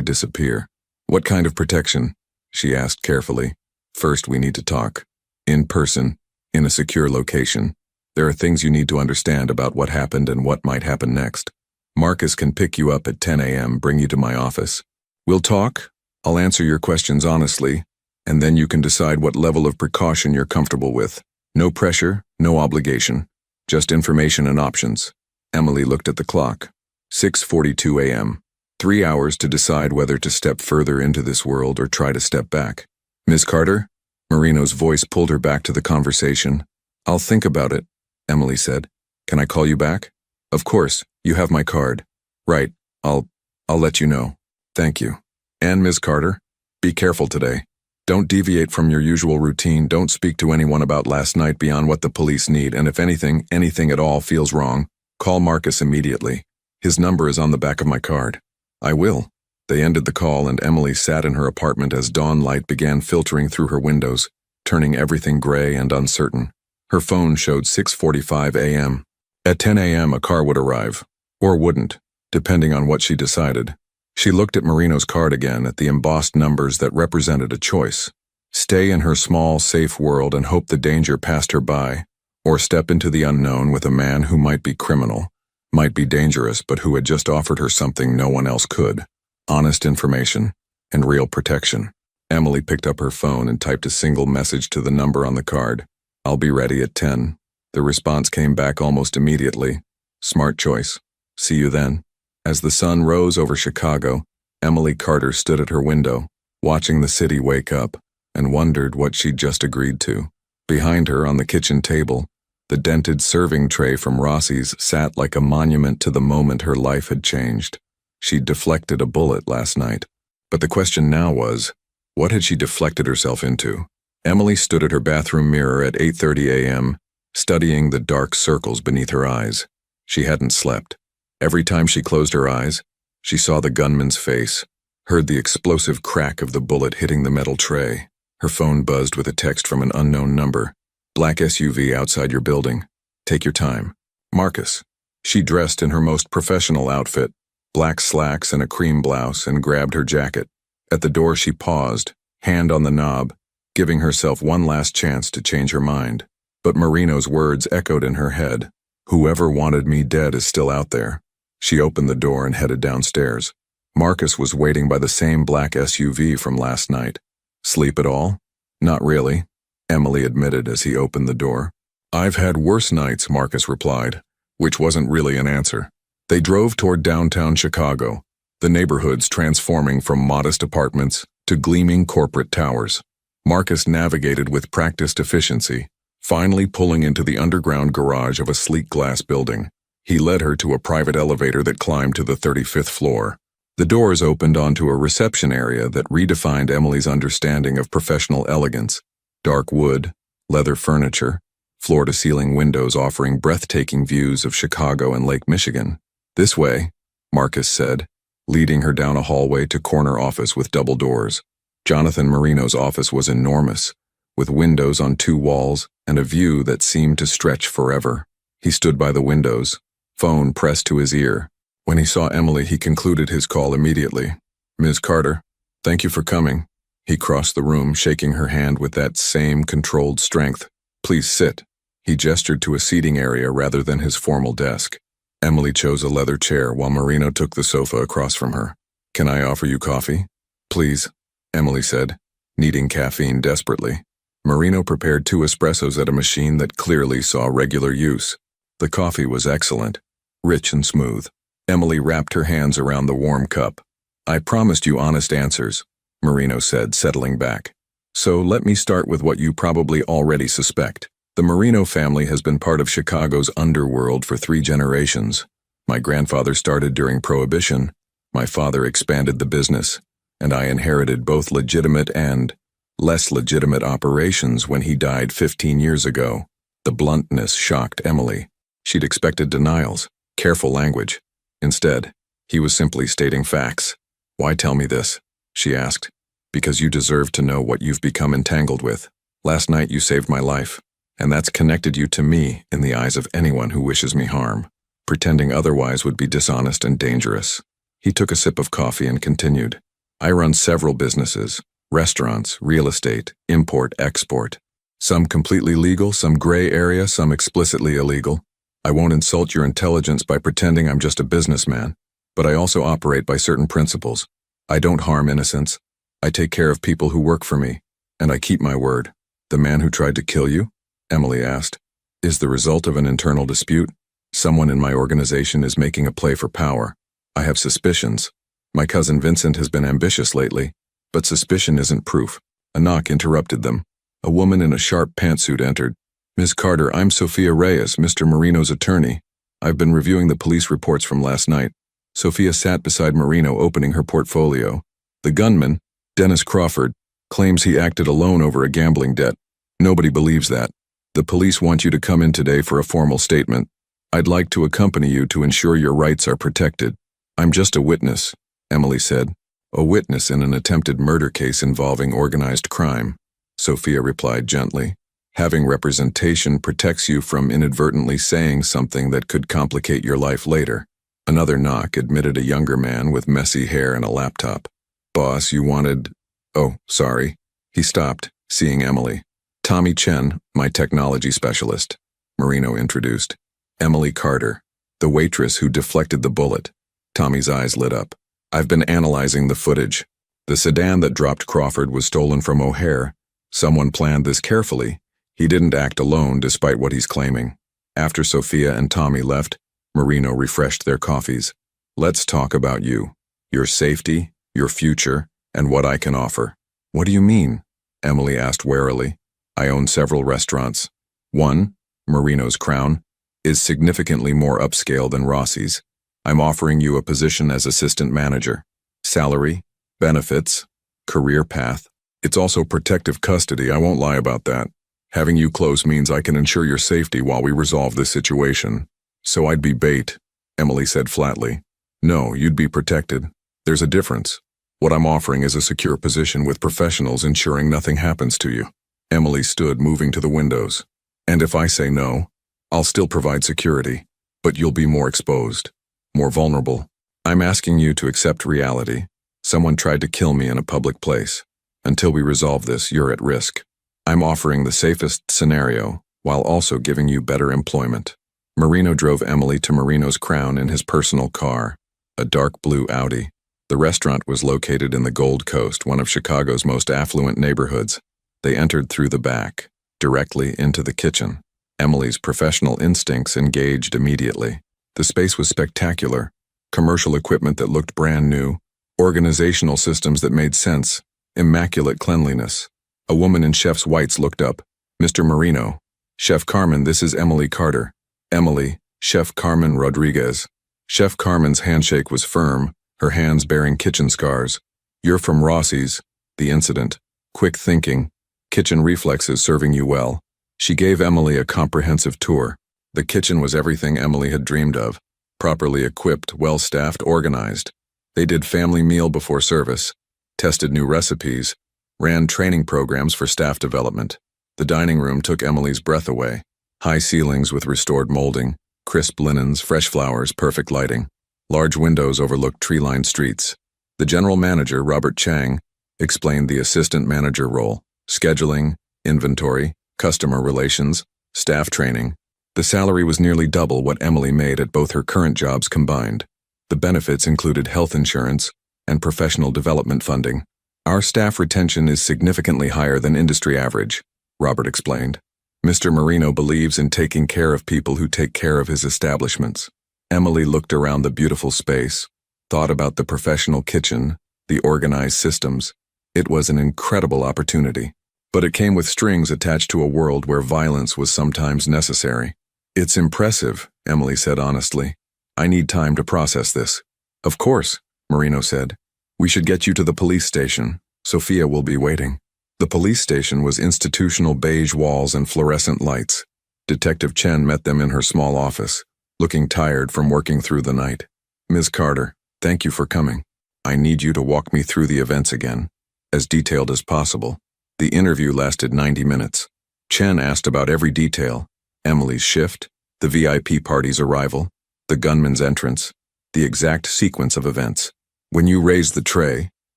disappear. "What kind of protection?" she asked carefully. "First, we need to talk. In person, in a secure location. There are things you need to understand about what happened and what might happen next. Marcus can pick you up at 10 a.m., bring you to my office. We'll talk. I'll answer your questions honestly, and then you can decide what level of precaution you're comfortable with. No pressure, no obligation. Just information and options." Emily looked at the clock. 6:42 a.m. 3 hours to decide whether to step further into this world or try to step back. Ms. Carter? Marino's voice pulled her back to the conversation. I'll think about it, Emily said. Can I call you back? Of course, you have my card. Right, I'll let you know. Thank you. And Ms. Carter, be careful today. Don't deviate from your usual routine. Don't speak to anyone about last night beyond what the police need, and if anything at all feels wrong, call Marcus immediately. His number is on the back of my card. I will. They ended the call, and Emily sat in her apartment as dawn light began filtering through her windows, turning everything gray and uncertain. Her phone showed 6:45 a.m. At 10 a.m. a car would arrive, or wouldn't, depending on what she decided. She looked at Marino's card again, at the embossed numbers that represented a choice. Stay in her small, safe world and hope the danger passed her by, or step into the unknown with a man who might be criminal, might be dangerous, but who had just offered her something no one else could: honest information and real protection. Emily picked up her phone and typed a single message to the number on the card. I'll be ready at 10. The response came back almost immediately. Smart choice. See you then. As the sun rose over Chicago, Emily Carter stood at her window, watching the city wake up, and wondered what she'd just agreed to. Behind her, on the kitchen table, the dented serving tray from Rossi's sat like a monument to the moment her life had changed. She'd deflected a bullet last night. But the question now was, what had she deflected herself into? Emily stood at her bathroom mirror at 8:30 a.m., studying the dark circles beneath her eyes. She hadn't slept. Every time she closed her eyes, she saw the gunman's face, heard the explosive crack of the bullet hitting the metal tray. Her phone buzzed with a text from an unknown number. Black SUV outside your building. Take your time. Marcus. She dressed in her most professional outfit, black slacks and a cream blouse, and grabbed her jacket. At the door she paused, hand on the knob, giving herself one last chance to change her mind. But Marino's words echoed in her head. Whoever wanted me dead is still out there. She opened the door and headed downstairs. Marcus was waiting by the same black SUV from last night. Sleep at all? Not really, Emily admitted as he opened the door. I've had worse nights, Marcus replied, which wasn't really an answer. They drove toward downtown Chicago, the neighborhoods transforming from modest apartments to gleaming corporate towers. Marcus navigated with practiced efficiency, finally pulling into the underground garage of a sleek glass building. He led her to a private elevator that climbed to the 35th floor. The doors opened onto a reception area that redefined Emily's understanding of professional elegance. Dark wood, leather furniture, floor-to-ceiling windows offering breathtaking views of Chicago and Lake Michigan. This way, Marcus said, leading her down a hallway to corner office with double doors. Jonathan Marino's office was enormous, with windows on 2 walls and a view that seemed to stretch forever. He stood by the windows, phone pressed to his ear. When he saw Emily, he concluded his call immediately. Ms. Carter, thank you for coming. He crossed the room, shaking her hand with that same controlled strength. Please sit. He gestured to a seating area rather than his formal desk. Emily chose a leather chair while Marino took the sofa across from her. Can I offer you coffee? Please, Emily said, needing caffeine desperately. Marino prepared 2 espressos at a machine that clearly saw regular use. The coffee was excellent, rich and smooth. Emily wrapped her hands around the warm cup. I promised you honest answers, Marino said, settling back. So let me start with what you probably already suspect. The Marino family has been part of Chicago's underworld for 3 generations. My grandfather started during Prohibition, my father expanded the business, and I inherited both legitimate and less legitimate operations when he died 15 years ago. The bluntness shocked Emily. She'd expected denials, careful language. Instead, he was simply stating facts. Why tell me this? She asked. Because you deserve to know what you've become entangled with. Last night you saved my life, and that's connected you to me in the eyes of anyone who wishes me harm. Pretending otherwise would be dishonest and dangerous. He took a sip of coffee and continued. I run several businesses, restaurants, real estate, import, export. Some completely legal, some gray area, some explicitly illegal. I won't insult your intelligence by pretending I'm just a businessman, but I also operate by certain principles. I don't harm innocents. I take care of people who work for me, and I keep my word. The man who tried to kill you? Emily asked. Is the result of an internal dispute? Someone in my organization is making a play for power. I have suspicions. My cousin Vincent has been ambitious lately, but suspicion isn't proof. A knock interrupted them. A woman in a sharp pantsuit entered. Ms. Carter, I'm Sophia Reyes, Mr. Marino's attorney. I've been reviewing the police reports from last night. Sophia sat beside Marino, opening her portfolio. The gunman, Dennis Crawford, claims he acted alone over a gambling debt. Nobody believes that. The police want you to come in today for a formal statement. I'd like to accompany you to ensure your rights are protected. I'm just a witness, Emily said. A witness in an attempted murder case involving organized crime, Sophia replied gently. Having representation protects you from inadvertently saying something that could complicate your life later. Another knock admitted a younger man with messy hair and a laptop. Boss, you wanted... Oh, sorry. He stopped, seeing Emily. Tommy Chen, my technology specialist, Marino introduced. Emily Carter, the waitress who deflected the bullet. Tommy's eyes lit up. I've been analyzing the footage. The sedan that dropped Crawford was stolen from O'Hare. Someone planned this carefully. He didn't act alone despite what he's claiming. After Sophia and Tommy left, Marino refreshed their coffees. Let's talk about you, your safety, your future, and what I can offer. What do you mean? Emily asked warily. I own several restaurants. One, Marino's Crown, is significantly more upscale than Rossi's. I'm offering you a position as assistant manager. Salary, benefits, career path. It's also protective custody, I won't lie about that. Having you close means I can ensure your safety while we resolve this situation. So I'd be bait, Emily said flatly. No, you'd be protected. There's a difference. What I'm offering is a secure position with professionals ensuring nothing happens to you. Emily stood, moving to the windows. And if I say no, I'll still provide security, but you'll be more exposed, more vulnerable. I'm asking you to accept reality. Someone tried to kill me in a public place. Until we resolve this, you're at risk. I'm offering the safest scenario, while also giving you better employment. Marino drove Emily to Marino's Crown in his personal car, a dark blue Audi. The restaurant was located in the Gold Coast, one of Chicago's most affluent neighborhoods. They entered through the back, directly into the kitchen. Emily's professional instincts engaged immediately. The space was spectacular. Commercial equipment that looked brand new, organizational systems that made sense, immaculate cleanliness. A woman in chef's whites looked up. Mr. Marino. Chef Carmen, this is Emily Carter. Emily, Chef Carmen Rodriguez. Chef Carmen's handshake was firm, her hands bearing kitchen scars. You're from Rossi's. The incident. Quick thinking. Kitchen reflexes serving you well. She gave Emily a comprehensive tour. The kitchen was everything Emily had dreamed of. Properly equipped, well-staffed, organized. They did family meal before service, tested new recipes, ran training programs for staff development. The dining room took Emily's breath away. High ceilings with restored molding, crisp linens, fresh flowers, perfect lighting. Large windows overlooked tree-lined streets. The general manager, Robert Chang, explained the assistant manager role, scheduling, inventory, customer relations, staff training. The salary was nearly double what Emily made at both her current jobs combined. The benefits included health insurance and professional development funding. Our staff retention is significantly higher than industry average, Robert explained. Mr. Marino believes in taking care of people who take care of his establishments. Emily looked around the beautiful space, thought about the professional kitchen, the organized systems. It was an incredible opportunity. But it came with strings attached to a world where violence was sometimes necessary. It's impressive, Emily said honestly. I need time to process this. Of course, Marino said. We should get you to the police station. Sophia will be waiting. The police station was institutional beige walls and fluorescent lights. Detective Chen met them in her small office, looking tired from working through the night. Ms. Carter, thank you for coming. I need you to walk me through the events again, as detailed as possible. The interview lasted 90 minutes. Chen asked about every detail. Emily's shift, the VIP party's arrival, the gunman's entrance, the exact sequence of events. When you raised the tray,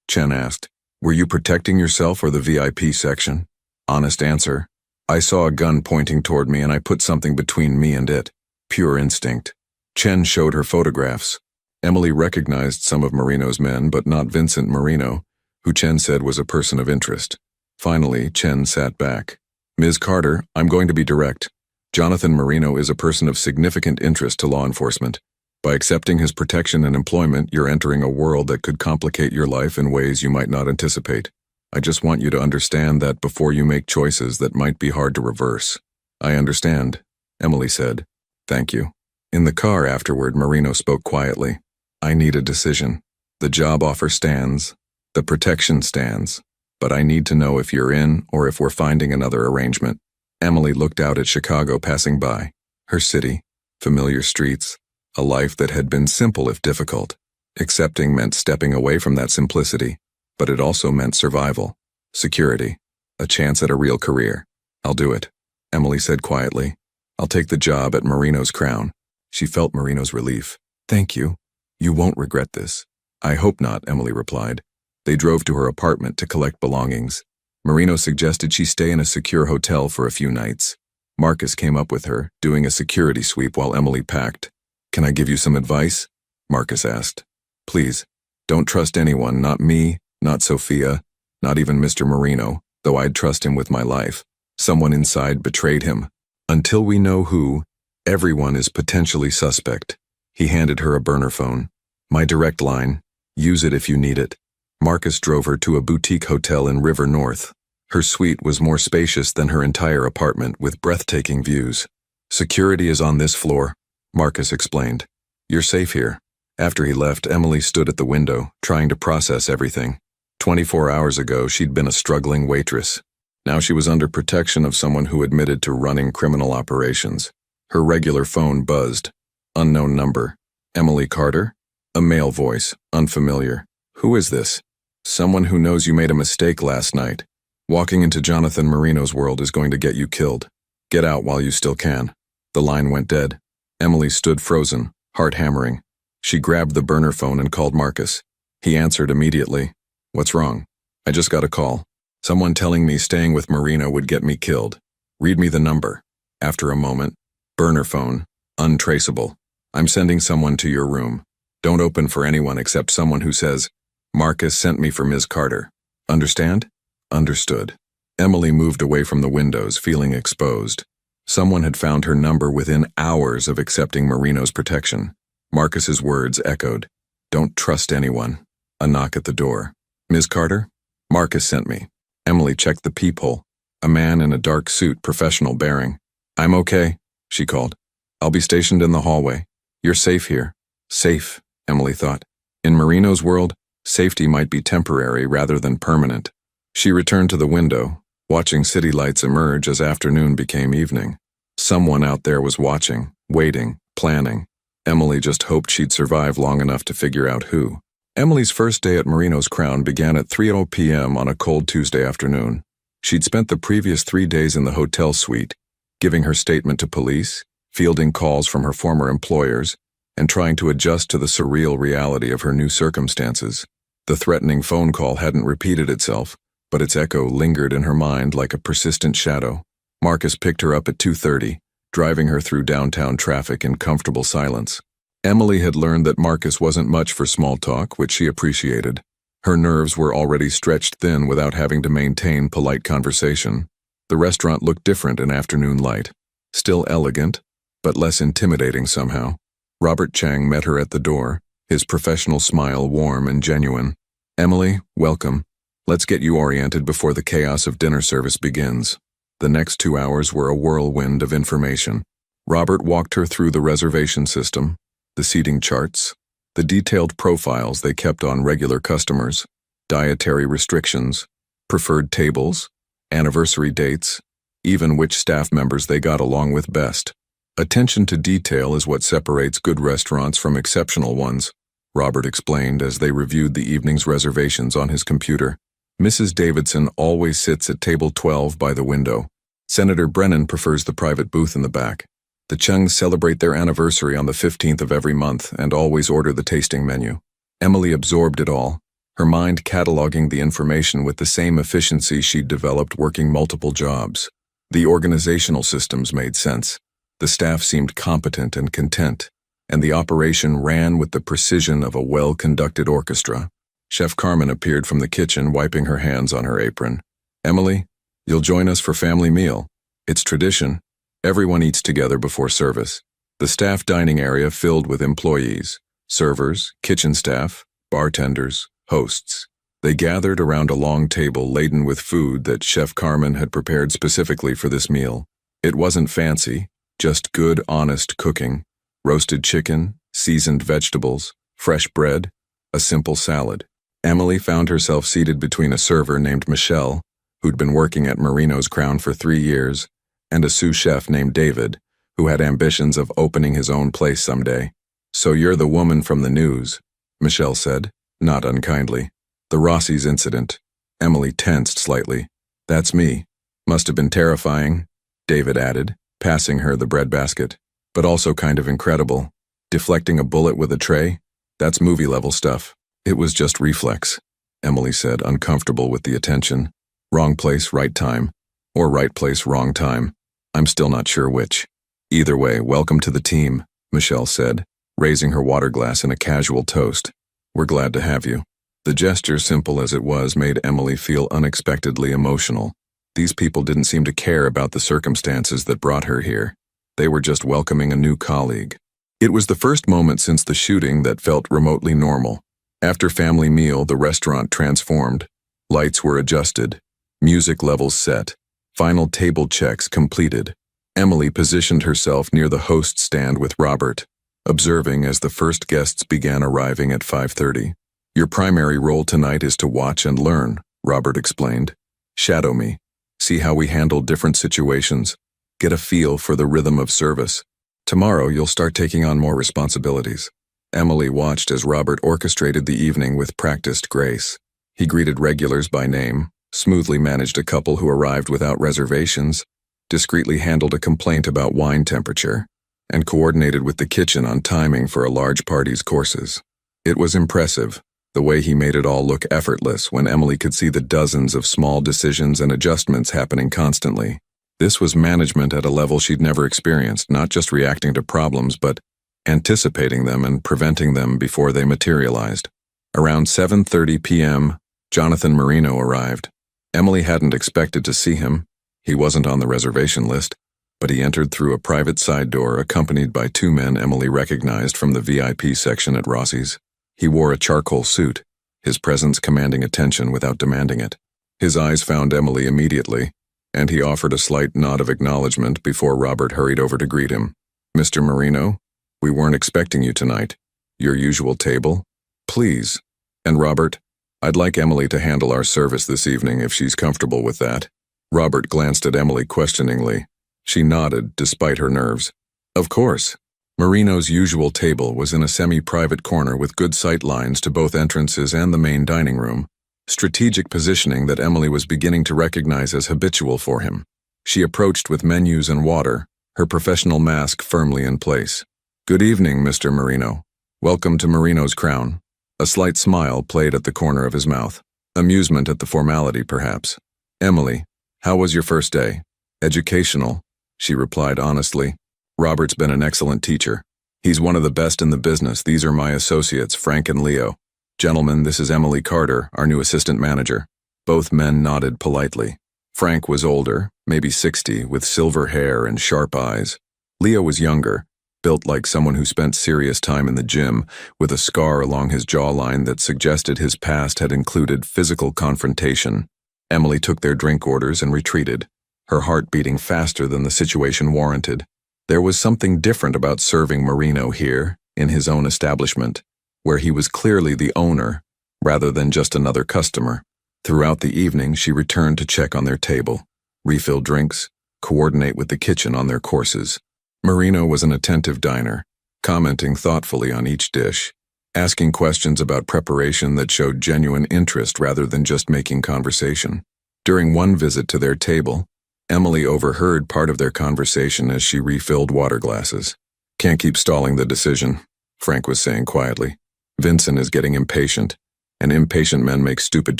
Chen asked, were you protecting yourself or the VIP section? Honest answer. I saw a gun pointing toward me and I put something between me and it. Pure instinct. Chen showed her photographs. Emily recognized some of Marino's men, but not Vincent Marino, who Chen said was a person of interest. Finally, Chen sat back. Ms. Carter, I'm going to be direct. Jonathan Marino is a person of significant interest to law enforcement. By accepting his protection and employment, you're entering a world that could complicate your life in ways you might not anticipate. I just want you to understand that before you make choices that might be hard to reverse. I understand, Emily said. Thank you. In the car afterward, Marino spoke quietly. I need a decision. The job offer stands. The protection stands. But I need to know if you're in or if we're finding another arrangement. Emily looked out at Chicago passing by. Her city, familiar streets, a life that had been simple if difficult. Accepting meant stepping away from that simplicity, but it also meant survival, security, a chance at a real career. I'll do it, Emily said quietly. I'll take the job at Marino's Crown. She felt Marino's relief. Thank you. You won't regret this. I hope not, Emily replied. They drove to her apartment to collect belongings. Marino suggested she stay in a secure hotel for a few nights. Marcus came up with her, doing a security sweep while Emily packed. Can I give you some advice? Marcus asked. Please, don't trust anyone, not me, not Sophia, not even Mr. Marino, though I'd trust him with my life. Someone inside betrayed him. Until we know who, everyone is potentially suspect. He handed her a burner phone. My direct line. Use it if you need it. Marcus drove her to a boutique hotel in River North. Her suite was more spacious than her entire apartment with breathtaking views. Security is on this floor, Marcus explained. You're safe here. After he left, Emily stood at the window, trying to process everything. 24 hours ago, she'd been a struggling waitress. Now she was under protection of someone who admitted to running criminal operations. Her regular phone buzzed. Unknown number. Emily Carter? A male voice, unfamiliar. Who is this? Someone who knows you made a mistake last night. Walking into Jonathan Marino's world is going to get you killed. Get out while you still can. The line went dead. Emily stood frozen, heart hammering. She grabbed the burner phone and called Marcus. He answered immediately. What's wrong? I just got a call. Someone telling me staying with Marino would get me killed. Read me the number. After a moment. Burner phone. Untraceable. I'm sending someone to your room. Don't open for anyone except someone who says, Marcus sent me for Ms. Carter. Understand? Understood. Emily moved away from the windows, feeling exposed. Someone had found her number within hours of accepting Marino's protection. Marcus's words echoed. Don't trust anyone. A knock at the door. Ms. Carter? Marcus sent me. Emily checked the peephole. A man in a dark suit, professional bearing. I'm okay, she called. I'll be stationed in the hallway. You're safe here. Safe, Emily thought. In Marino's world, safety might be temporary rather than permanent. She returned to the window, watching city lights emerge as afternoon became evening. Someone out there was watching, waiting, planning. Emily just hoped she'd survive long enough to figure out who. Emily's first day at Marino's Crown began at 3:00 p.m. on a cold Tuesday afternoon. She'd spent the previous 3 days in the hotel suite, giving her statement to police, fielding calls from her former employers, and trying to adjust to the surreal reality of her new circumstances. The threatening phone call hadn't repeated itself, but its echo lingered in her mind like a persistent shadow. Marcus picked her up at 2:30, driving her through downtown traffic in comfortable silence. Emily had learned that Marcus wasn't much for small talk, which she appreciated. Her nerves were already stretched thin without having to maintain polite conversation. The restaurant looked different in afternoon light. Still elegant, but less intimidating somehow. Robert Chang met her at the door, his professional smile warm and genuine. Emily, welcome. Let's get you oriented before the chaos of dinner service begins. The next 2 hours were a whirlwind of information. Robert walked her through the reservation system, the seating charts, the detailed profiles they kept on regular customers, dietary restrictions, preferred tables, anniversary dates, even which staff members they got along with best. Attention to detail is what separates good restaurants from exceptional ones, Robert explained as they reviewed the evening's reservations on his computer. Mrs. Davidson always sits at table 12 by the window. Senator Brennan prefers the private booth in the back. The Chungs celebrate their anniversary on the 15th of every month and always order the tasting menu. Emily absorbed it all, her mind cataloging the information with the same efficiency she'd developed working multiple jobs. The organizational systems made sense. The staff seemed competent and content, and the operation ran with the precision of a well-conducted orchestra. Chef Carmen appeared from the kitchen, wiping her hands on her apron. Emily, you'll join us for family meal. It's tradition. Everyone eats together before service. The staff dining area filled with employees, servers, kitchen staff, bartenders, hosts. They gathered around a long table laden with food that Chef Carmen had prepared specifically for this meal. It wasn't fancy, just good, honest cooking. Roasted chicken, seasoned vegetables, fresh bread, a simple salad. Emily found herself seated between a server named Michelle, who'd been working at Marino's Crown for 3 years, and a sous chef named David, who had ambitions of opening his own place someday. "So you're the woman from the news," Michelle said, not unkindly. "The Rossi's incident." Emily tensed slightly. "That's me. Must have been terrifying," David added, passing her the breadbasket. "But also kind of incredible. Deflecting a bullet with a tray? That's movie-level stuff." "It was just reflex," Emily said, uncomfortable with the attention. "Wrong place, right time. Or right place, wrong time. I'm still not sure which. Either way, welcome to the team," Michelle said, raising her water glass in a casual toast. "We're glad to have you." The gesture, simple as it was, made Emily feel unexpectedly emotional. These people didn't seem to care about the circumstances that brought her here. They were just welcoming a new colleague. It was the first moment since the shooting that felt remotely normal. After family meal, the restaurant transformed. Lights were adjusted. Music levels set. Final table checks completed. Emily positioned herself near the host stand with Robert, observing as the first guests began arriving at 5:30. "Your primary role tonight is to watch and learn," Robert explained. "Shadow me. See how we handle different situations. Get a feel for the rhythm of service. Tomorrow you'll start taking on more responsibilities." Emily watched as Robert orchestrated the evening with practiced grace. He greeted regulars by name, smoothly managed a couple who arrived without reservations, discreetly handled a complaint about wine temperature, and coordinated with the kitchen on timing for a large party's courses. It was impressive, the way he made it all look effortless when Emily could see the dozens of small decisions and adjustments happening constantly. This was management at a level she'd never experienced, not just reacting to problems, but anticipating them and preventing them before they materialized. Around 7:30 p.m., Jonathan Marino arrived. Emily hadn't expected to see him. He wasn't on the reservation list, but he entered through a private side door accompanied by 2 men Emily recognized from the VIP section at Rossi's. He wore a charcoal suit, his presence commanding attention without demanding it. His eyes found Emily immediately, and he offered a slight nod of acknowledgement before Robert hurried over to greet him. "Mr. Marino, we weren't expecting you tonight. Your usual table? Please. And Robert, I'd like Emily to handle our service this evening if she's comfortable with that." Robert glanced at Emily questioningly. She nodded, despite her nerves. "Of course." Marino's usual table was in a semi-private corner with good sight lines to both entrances and the main dining room, strategic positioning that Emily was beginning to recognize as habitual for him. She approached with menus and water, her professional mask firmly in place. "Good evening, Mr. Marino. Welcome to Marino's Crown." A slight smile played at the corner of his mouth. Amusement at the formality, perhaps. "Emily, how was your first day?" "Educational," she replied honestly. "Robert's been an excellent teacher. He's one of the best in the business. These are my associates, Frank and Leo. Gentlemen, this is Emily Carter, our new assistant manager." Both men nodded politely. Frank was older, maybe 60, with silver hair and sharp eyes. Leo was younger, built like someone who spent serious time in the gym, with a scar along his jawline that suggested his past had included physical confrontation. Emily took their drink orders and retreated, her heart beating faster than the situation warranted. There was something different about serving Marino here, in his own establishment, where he was clearly the owner, rather than just another customer. Throughout the evening, she returned to check on their table, refill drinks, coordinate with the kitchen on their courses. Marino was an attentive diner, commenting thoughtfully on each dish, asking questions about preparation that showed genuine interest rather than just making conversation. During one visit to their table, Emily overheard part of their conversation as she refilled water glasses. "Can't keep stalling the decision," Frank was saying quietly. "Vincent is getting impatient, and impatient men make stupid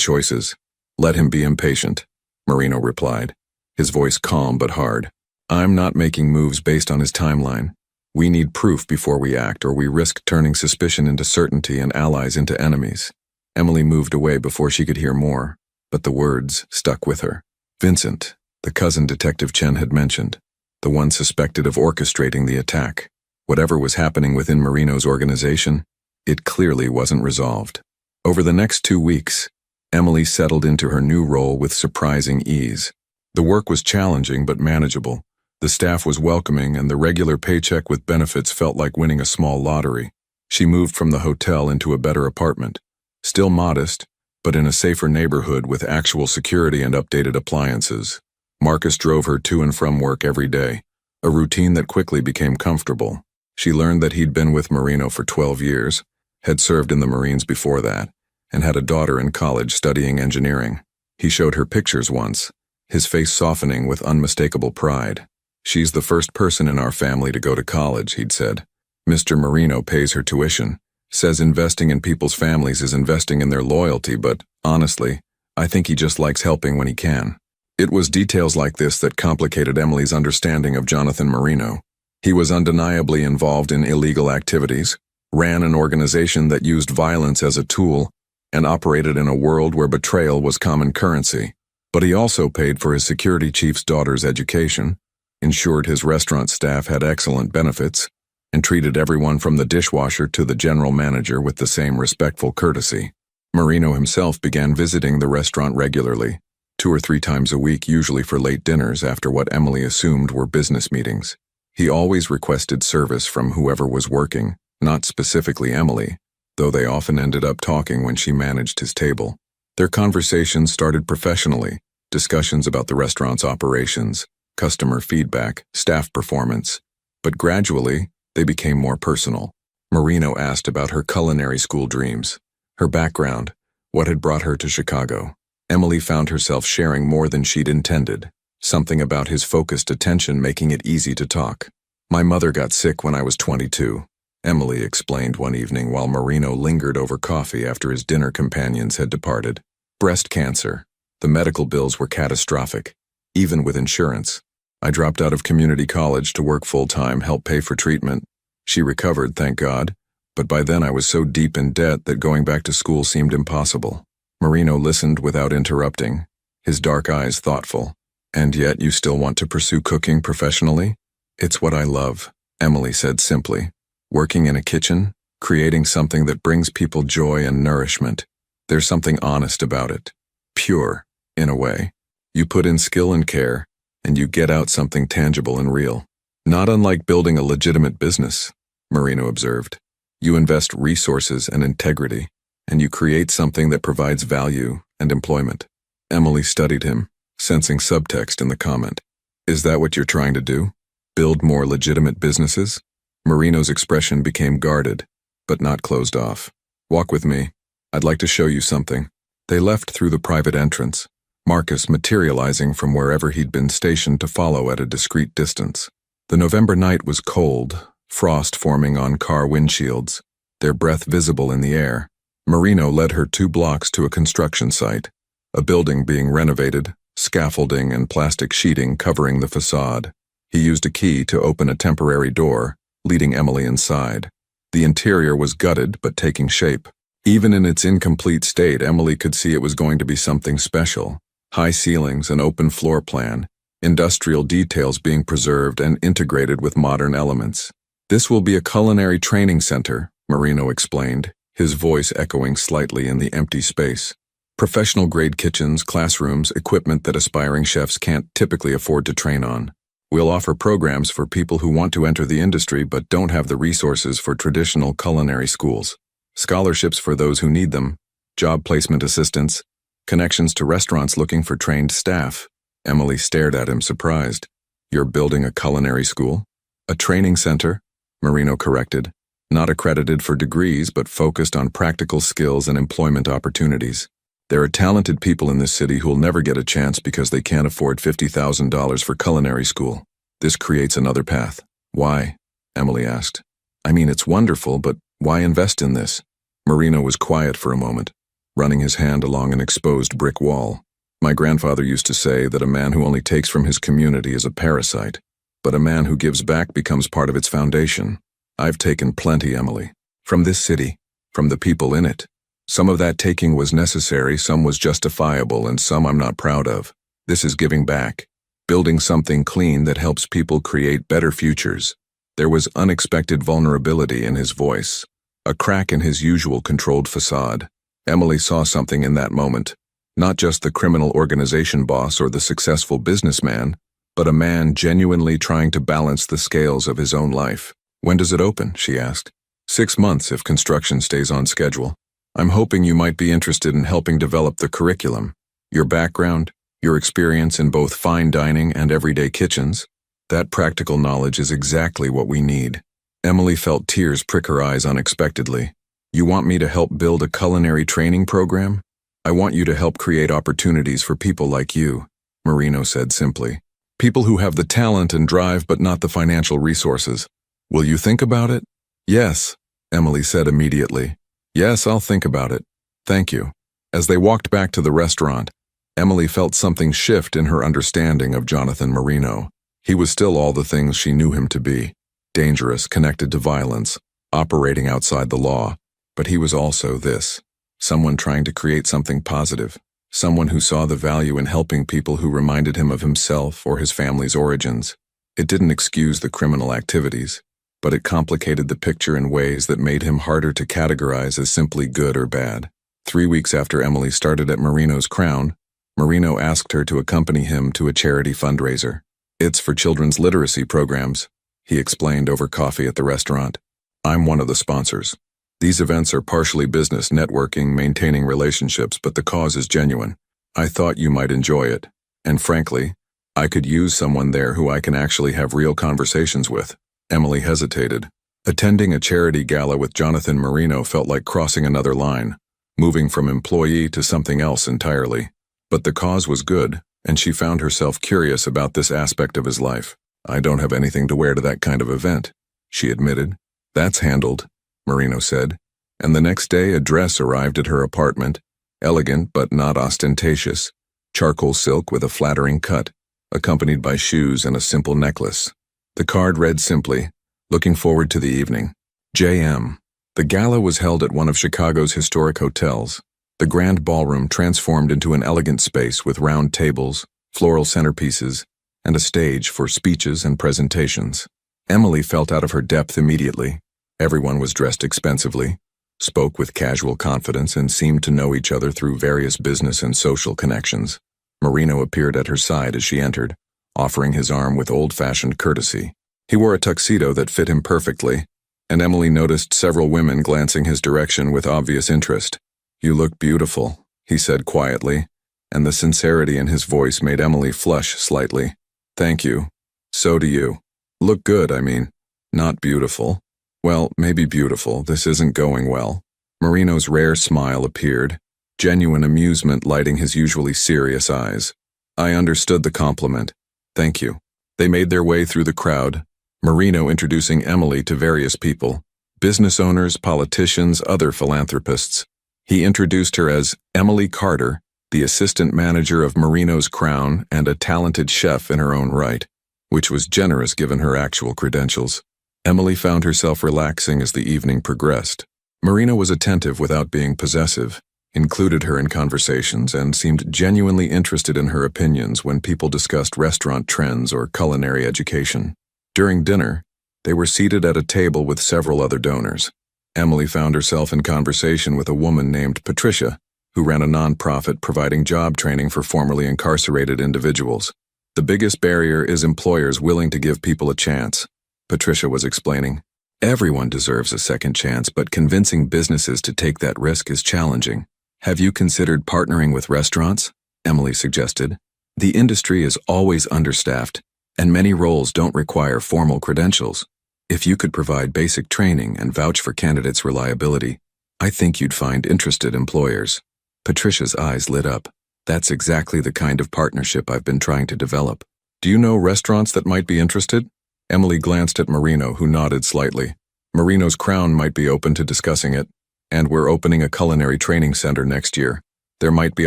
choices. Let him be impatient," Marino replied, his voice calm but hard. "I'm not making moves based on his timeline. We need proof before we act, or we risk turning suspicion into certainty and allies into enemies." Emily moved away before she could hear more, but the words stuck with her. Vincent, the cousin Detective Chen had mentioned. the one suspected of orchestrating the attack. Whatever was happening within Marino's organization, it clearly wasn't resolved. Over the next 2 weeks, Emily settled into her new role with surprising ease. The work was challenging but manageable. The staff was welcoming, and the regular paycheck with benefits felt like winning a small lottery. She moved from the hotel into a better apartment. Still modest, but in a safer neighborhood with actual security and updated appliances. Marcus drove her to and from work every day, a routine that quickly became comfortable. She learned that he'd been with Marino for 12 years, had served in the Marines before that, and had a daughter in college studying engineering. He showed her pictures once, his face softening with unmistakable pride. "She's the first person in our family to go to college," he'd said. "Mr. Marino pays her tuition, says investing in people's families is investing in their loyalty, but, honestly, I think he just likes helping when he can." It was details like this that complicated Emily's understanding of Jonathan Marino. He was undeniably involved in illegal activities, ran an organization that used violence as a tool, and operated in a world where betrayal was common currency. But he also paid for his security chief's daughter's education, ensured his restaurant staff had excellent benefits, and treated everyone from the dishwasher to the general manager with the same respectful courtesy. Marino himself began visiting the restaurant regularly, 2 or 3 times a week, usually for late dinners after what Emily assumed were business meetings. He always requested service from whoever was working, not specifically Emily, though they often ended up talking when she managed his table. Their conversations started professionally, discussions about the restaurant's operations, customer feedback, staff performance, but gradually, they became more personal. Marino asked about her culinary school dreams, her background, what had brought her to Chicago. Emily found herself sharing more than she'd intended, something about his focused attention making it easy to talk. "My mother got sick when I was 22, Emily explained one evening while Marino lingered over coffee after his dinner companions had departed. "Breast cancer. The medical bills were catastrophic, even with insurance. I dropped out of community college to work full-time, help pay for treatment. She recovered, thank God, but by then I was so deep in debt that going back to school seemed impossible." Marino listened without interrupting, his dark eyes thoughtful. "And yet you still want to pursue cooking professionally?" "It's what I love," Emily said simply. "Working in a kitchen, creating something that brings people joy and nourishment. There's something honest about it. Pure, in a way. You put in skill and care, and you get out something tangible and real. Not unlike building a legitimate business," Marino observed. "You invest resources and integrity, and you create something that provides value and employment." Emily studied him, sensing subtext in the comment. "Is that what you're trying to do? Build more legitimate businesses?" Marino's expression became guarded, but not closed off. "Walk with me. I'd like to show you something." They left through the private entrance, Marcus materializing from wherever he'd been stationed to follow at a discreet distance. The November night was cold, frost forming on car windshields, their breath visible in the air. Marino led her 2 blocks to a construction site, a building being renovated, scaffolding and plastic sheeting covering the facade. He used a key to open a temporary door, leading Emily inside. The interior was gutted but taking shape. Even in its incomplete state, Emily could see it was going to be something special. High ceilings, an open floor plan, industrial details being preserved and integrated with modern elements. "This will be a culinary training center," Marino explained, his voice echoing slightly in the empty space. "Professional-grade kitchens, classrooms, equipment that aspiring chefs can't typically afford to train on. We'll offer programs for people who want to enter the industry but don't have the resources for traditional culinary schools. Scholarships for those who need them, job placement assistance, connections to restaurants looking for trained staff." Emily stared at him, surprised. "You're building a culinary school?" "A training center," Marino corrected. "Not accredited for degrees, but focused on practical skills and employment opportunities. There are talented people in this city who'll never get a chance because they can't afford $50,000 for culinary school. This creates another path." "Why?" Emily asked. "I mean, it's wonderful, but why invest in this?" Marino was quiet for a moment, running his hand along an exposed brick wall. "My grandfather used to say that a man who only takes from his community is a parasite, but a man who gives back becomes part of its foundation. I've taken plenty, Emily. From this city, from the people in it. Some of that taking was necessary, some was justifiable, and some I'm not proud of. This is giving back. building something clean that helps people create better futures. There was unexpected vulnerability in his voice, a crack in his usual controlled facade. Emily saw something in that moment, not just the criminal organization boss or the successful businessman, but a man genuinely trying to balance the scales of his own life. "When does it open?" she asked. 6 months if construction stays on schedule. "I'm hoping you might be interested in helping develop the curriculum. Your background, your experience in both fine dining and everyday kitchens, that practical knowledge is exactly what we need." Emily felt tears prick her eyes unexpectedly. "You want me to help build a culinary training program? I want you to help create opportunities for people like you," Marino said simply. "People who have the talent and drive but not the financial resources. Will you think about it?" "Yes," Emily said immediately. "Yes, I'll think about it. Thank you." As they walked back to the restaurant, Emily felt something shift in her understanding of Jonathan Marino. He was still all the things she knew him to be: dangerous, connected to violence, operating outside the law. But he was also this: someone trying to create something positive, someone who saw the value in helping people who reminded him of himself or his family's origins. It didn't excuse the criminal activities, but it complicated the picture in ways that made him harder to categorize as simply good or bad. 3 weeks after Emily started at Marino's Crown, Marino asked her to accompany him to a charity fundraiser. "It's for children's literacy programs," he explained over coffee at the restaurant. "I'm one of the sponsors. These events are partially business, networking, maintaining relationships, but the cause is genuine. I thought you might enjoy it. And frankly, I could use someone there who I can actually have real conversations with." Emily hesitated. Attending a charity gala with Jonathan Marino felt like crossing another line, moving from employee to something else entirely. But the cause was good, and she found herself curious about this aspect of his life. "I don't have anything to wear to that kind of event," she admitted. "That's handled," Marino said, and the next day a dress arrived at her apartment, elegant but not ostentatious, charcoal silk with a flattering cut, accompanied by shoes and a simple necklace. The card read simply, "Looking forward to the evening. J.M." The gala was held at one of Chicago's historic hotels. The grand ballroom transformed into an elegant space with round tables, floral centerpieces, and a stage for speeches and presentations. Emily felt out of her depth immediately. Everyone was dressed expensively, spoke with casual confidence, and seemed to know each other through various business and social connections. Marino appeared at her side as she entered, offering his arm with old-fashioned courtesy. He wore a tuxedo that fit him perfectly, and Emily noticed several women glancing his direction with obvious interest. "You look beautiful," he said quietly, and the sincerity in his voice made Emily flush slightly. "Thank you. So do you. Look good, I mean. Not beautiful. Well, maybe beautiful. This isn't going well." Marino's rare smile appeared, genuine amusement lighting his usually serious eyes. "I understood the compliment. Thank you." They made their way through the crowd, Marino introducing Emily to various people: business owners, politicians, other philanthropists. He introduced her as Emily Carter, the assistant manager of Marino's Crown and a talented chef in her own right, which was generous given her actual credentials. Emily found herself relaxing as the evening progressed. Marino was attentive without being possessive, included her in conversations, and seemed genuinely interested in her opinions when people discussed restaurant trends or culinary education. During dinner, they were seated at a table with several other donors. Emily found herself in conversation with a woman named Patricia, who ran a nonprofit providing job training for formerly incarcerated individuals. "The biggest barrier is employers willing to give people a chance," Patricia was explaining. "Everyone deserves a second chance, but convincing businesses to take that risk is challenging." "Have you considered partnering with restaurants?" Emily suggested. "The industry is always understaffed, and many roles don't require formal credentials. If you could provide basic training and vouch for candidates' reliability, I think you'd find interested employers." Patricia's eyes lit up. "That's exactly the kind of partnership I've been trying to develop." "Do you know restaurants that might be interested?" Emily glanced at Marino, who nodded slightly. "Marino's Crown might be open to discussing it, and we're opening a culinary training center next year. There might be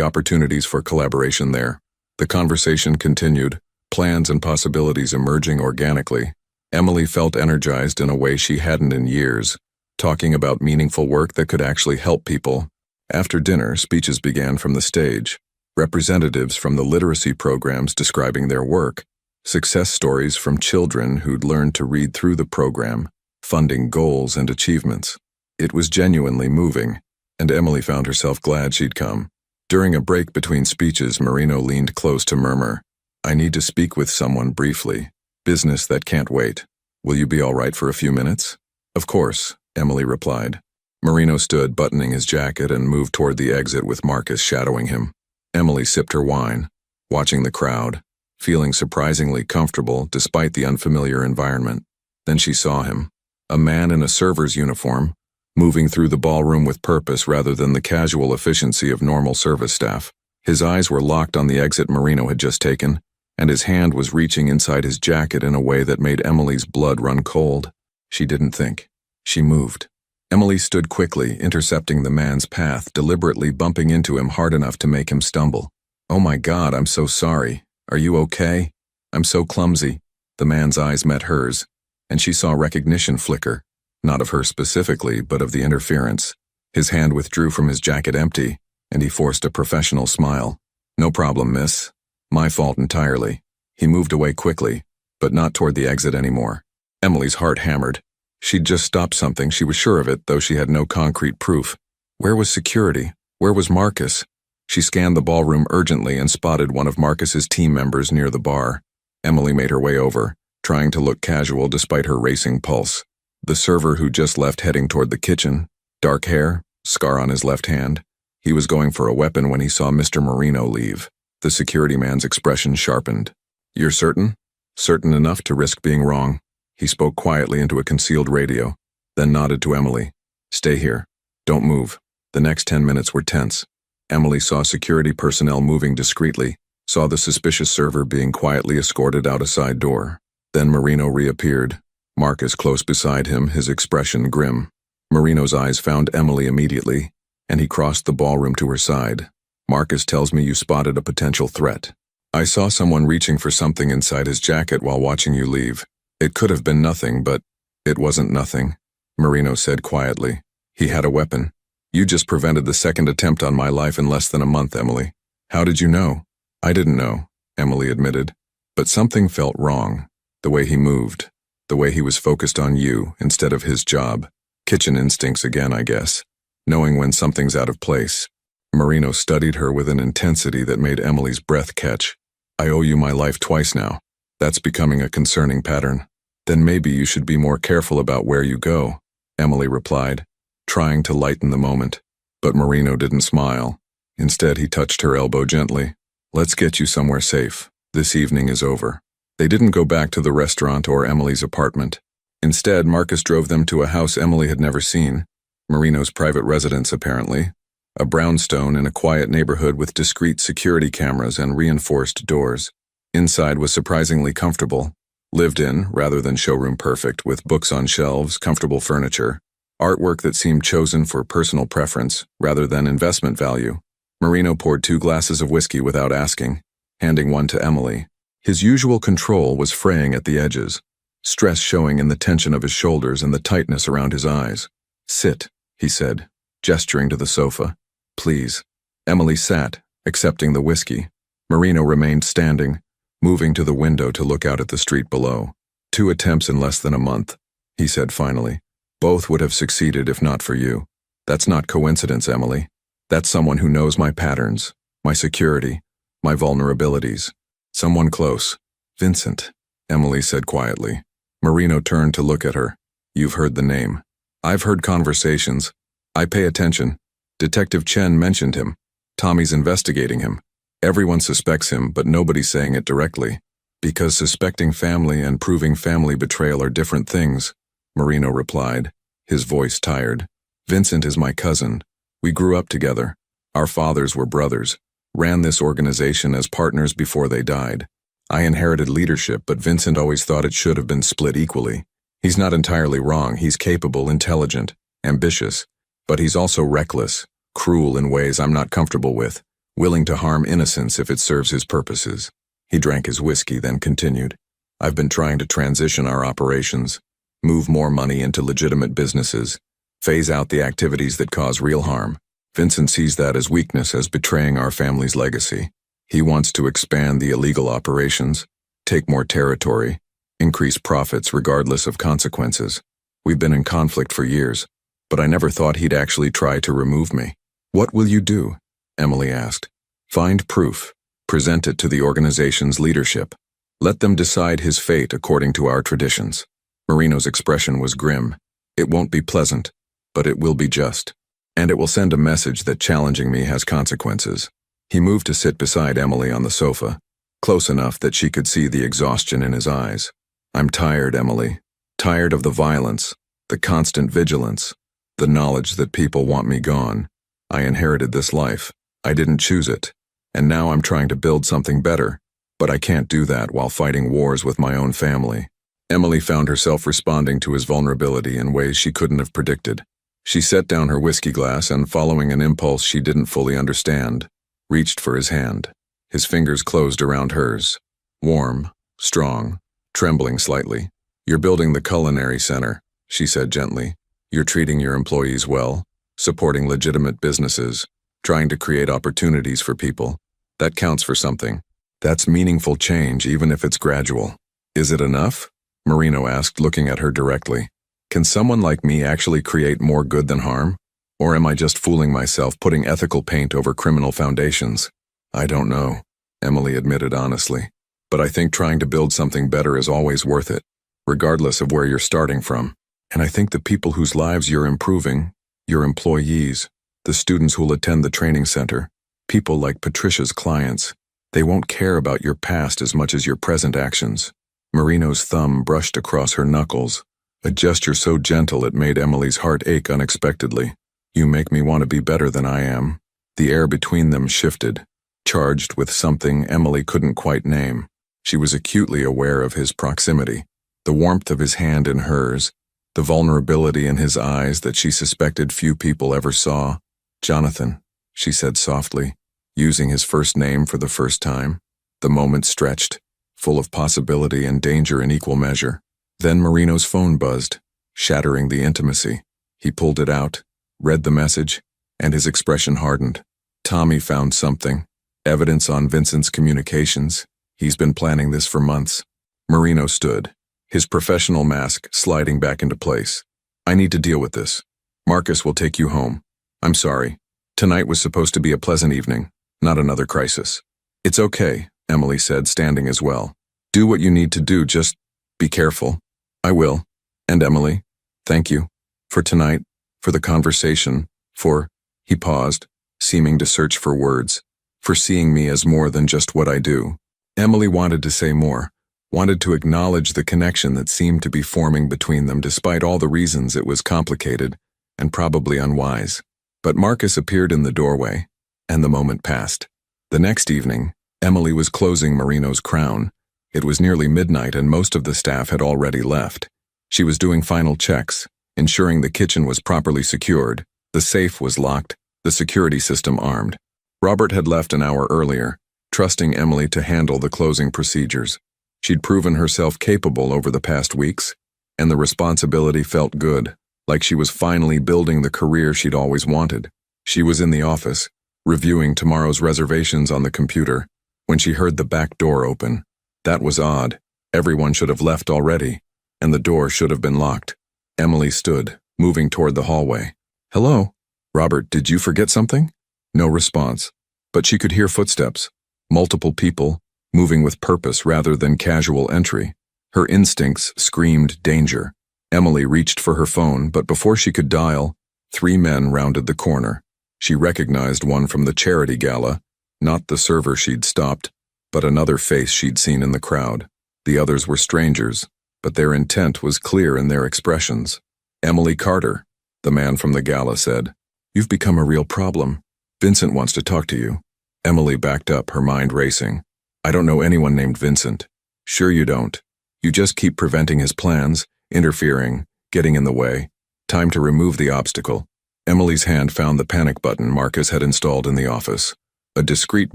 opportunities for collaboration there." The conversation continued, plans and possibilities emerging organically. Emily felt energized in a way she hadn't in years, talking about meaningful work that could actually help people. After dinner, speeches began from the stage. Representatives from the literacy programs describing their work, Success stories from children who'd learned to read through the program, funding goals and achievements. It was genuinely moving, and Emily found herself glad she'd come. During a break between speeches, Marino leaned close to murmur, "I need to speak with someone briefly. Business that can't wait. Will you be all right for a few minutes?" "Of course," Emily replied. Marino stood, buttoning his jacket, and moved toward the exit with Marcus shadowing him. Emily sipped her wine, watching the crowd, feeling surprisingly comfortable despite the unfamiliar environment. Then she saw him, a man in a server's uniform, moving through the ballroom with purpose rather than the casual efficiency of normal service staff. His eyes were locked on the exit Marino had just taken, and his hand was reaching inside his jacket in a way that made Emily's blood run cold. She didn't think. She moved. Emily stood quickly, intercepting the man's path, deliberately bumping into him hard enough to make him stumble. "Oh my God, I'm so sorry. Are you okay? I'm so clumsy." The man's eyes met hers, and she saw recognition flicker. Not of her specifically, but of the interference. His hand withdrew from his jacket empty, and he forced a professional smile. "No problem, miss. My fault entirely." He moved away quickly, but not toward the exit anymore. Emily's heart hammered. She'd just stopped something, she was sure of it, though she had no concrete proof. Where was security? Where was Marcus? She scanned the ballroom urgently and spotted one of Marcus's team members near the bar. Emily made her way over, trying to look casual despite her racing pulse. The server who just left heading toward the kitchen, dark hair, scar on his left hand. He was going for a weapon when he saw Mr. Marino leave. The security man's expression sharpened. "You're certain? Certain enough to risk being wrong?" He spoke quietly into a concealed radio, then nodded to Emily. "Stay here. Don't move." The next 10 minutes were tense. Emily saw security personnel moving discreetly, saw the suspicious server being quietly escorted out a side door. Then Marino reappeared, Marcus close beside him, his expression grim. Marino's eyes found Emily immediately, and he crossed the ballroom to her side. "Marcus tells me you spotted a potential threat. I saw someone reaching for something inside his jacket while watching you leave. It could have been nothing, but it wasn't nothing," Marino said quietly. "He had a weapon. You just prevented the second attempt on my life in less than a month, Emily." "How did you know?" "I didn't know," Emily admitted. "But something felt wrong. The way he moved. The way he was focused on you instead of his job. Kitchen instincts again, I guess. Knowing when something's out of place." Marino studied her with an intensity that made Emily's breath catch. "I owe you my life twice now. That's becoming a concerning pattern." "Then maybe you should be more careful about where you go," Emily replied, trying to lighten the moment. But Marino didn't smile. Instead, he touched her elbow gently. "Let's get you somewhere safe. This evening is over." They didn't go back to the restaurant or Emily's apartment. Instead, Marcus drove them to a house Emily had never seen. Marino's private residence, apparently. A brownstone in a quiet neighborhood with discreet security cameras and reinforced doors. Inside was surprisingly comfortable. Lived in, rather than showroom perfect, with books on shelves, comfortable furniture. Artwork that seemed chosen for personal preference, rather than investment value. Marino poured 2 glasses of whiskey without asking, handing one to Emily. His usual control was fraying at the edges, stress showing in the tension of his shoulders and the tightness around his eyes. "Sit," he said, gesturing to the sofa. "Please." Emily sat, accepting the whiskey. Marino remained standing, moving to the window to look out at the street below. 2 attempts in less than a month, he said finally. "Both would have succeeded if not for you. That's not coincidence, Emily. That's someone who knows my patterns, my security, my vulnerabilities. Someone close." "Vincent," Emily said quietly. Marino turned to look at her. "You've heard the name." "I've heard conversations. I pay attention. Detective Chen mentioned him. Tommy's investigating him. Everyone suspects him, but nobody's saying it directly. Because suspecting family and proving family betrayal are different things," Marino replied, his voice tired. "Vincent is my cousin. We grew up together. Our fathers were brothers. Ran this organization as partners before they died. I inherited leadership, but Vincent always thought it should have been split equally. He's not entirely wrong. He's capable, intelligent, ambitious, but he's also reckless, cruel in ways I'm not comfortable with, willing to harm innocents if it serves his purposes." He drank his whiskey, then continued. "I've been trying to transition our operations, move more money into legitimate businesses, phase out the activities that cause real harm. Vincent sees that as weakness, as betraying our family's legacy. He wants to expand the illegal operations, take more territory, increase profits regardless of consequences. We've been in conflict for years, but I never thought he'd actually try to remove me. What will you do? Emily asked. Find proof. Present it to the organization's leadership. Let them decide his fate according to our traditions. Marino's expression was grim. It won't be pleasant, but it will be just. And it will send a message that challenging me has consequences. He moved to sit beside Emily on the sofa, close enough that she could see the exhaustion in his eyes. I'm tired, Emily. Tired of the violence, the constant vigilance, the knowledge that people want me gone. I inherited this life. I didn't choose it. And now I'm trying to build something better. But I can't do that while fighting wars with my own family. Emily found herself responding to his vulnerability in ways she couldn't have predicted. She set down her whiskey glass and, following an impulse she didn't fully understand, reached for his hand. His fingers closed around hers. Warm, strong, trembling slightly. You're building the culinary center, she said gently. You're treating your employees well, supporting legitimate businesses, trying to create opportunities for people. That counts for something. That's meaningful change, even if it's gradual. Is it enough? Marino asked, looking at her directly. Can someone like me actually create more good than harm? Or am I just fooling myself, putting ethical paint over criminal foundations? I don't know, Emily admitted honestly. But I think trying to build something better is always worth it, regardless of where you're starting from. And I think the people whose lives you're improving, your employees, the students who'll attend the training center, people like Patricia's clients, they won't care about your past as much as your present actions. Marino's thumb brushed across her knuckles, a gesture so gentle it made Emily's heart ache unexpectedly. You make me want to be better than I am. The air between them shifted, charged with something Emily couldn't quite name. She was acutely aware of his proximity, the warmth of his hand in hers, the vulnerability in his eyes that she suspected few people ever saw. Jonathan, she said softly, using his first name for the first time. The moment stretched, full of possibility and danger in equal measure. Then Marino's phone buzzed, shattering the intimacy. He pulled it out, read the message, and his expression hardened. Tommy found something. Evidence on Vincent's communications. He's been planning this for months. Marino stood, his professional mask sliding back into place. I need to deal with this. Marcus will take you home. I'm sorry. Tonight was supposed to be a pleasant evening, not another crisis. It's okay, Emily said, standing as well. Do what you need to do, just be careful. I will. And Emily, thank you. For tonight, for the conversation, for, he paused, seeming to search for words, for seeing me as more than just what I do. Emily wanted to say more, wanted to acknowledge the connection that seemed to be forming between them despite all the reasons it was complicated and probably unwise. But Marcus appeared in the doorway, and the moment passed. The next evening, Emily was closing Marino's crown. It was nearly midnight and most of the staff had already left. She was doing final checks, ensuring the kitchen was properly secured, the safe was locked, the security system armed. Robert had left an hour earlier, trusting Emily to handle the closing procedures. She'd proven herself capable over the past weeks, and the responsibility felt good, like she was finally building the career she'd always wanted. She was in the office, reviewing tomorrow's reservations on the computer, when she heard the back door open. That was odd. Everyone should have left already, and the door should have been locked. Emily stood, moving toward the hallway. Hello? Robert, did you forget something? No response, but she could hear footsteps. Multiple people, moving with purpose rather than casual entry. Her instincts screamed danger. Emily reached for her phone, but before she could dial, 3 men rounded the corner. She recognized one from the charity gala, not the server she'd stopped, but another face she'd seen in the crowd. The others were strangers, but their intent was clear in their expressions. Emily Carter, the man from the gala said. You've become a real problem. Vincent wants to talk to you. Emily backed up, her mind racing. I don't know anyone named Vincent. Sure you don't. You just keep preventing his plans, interfering, getting in the way. Time to remove the obstacle. Emily's hand found the panic button Marcus had installed in the office. A discreet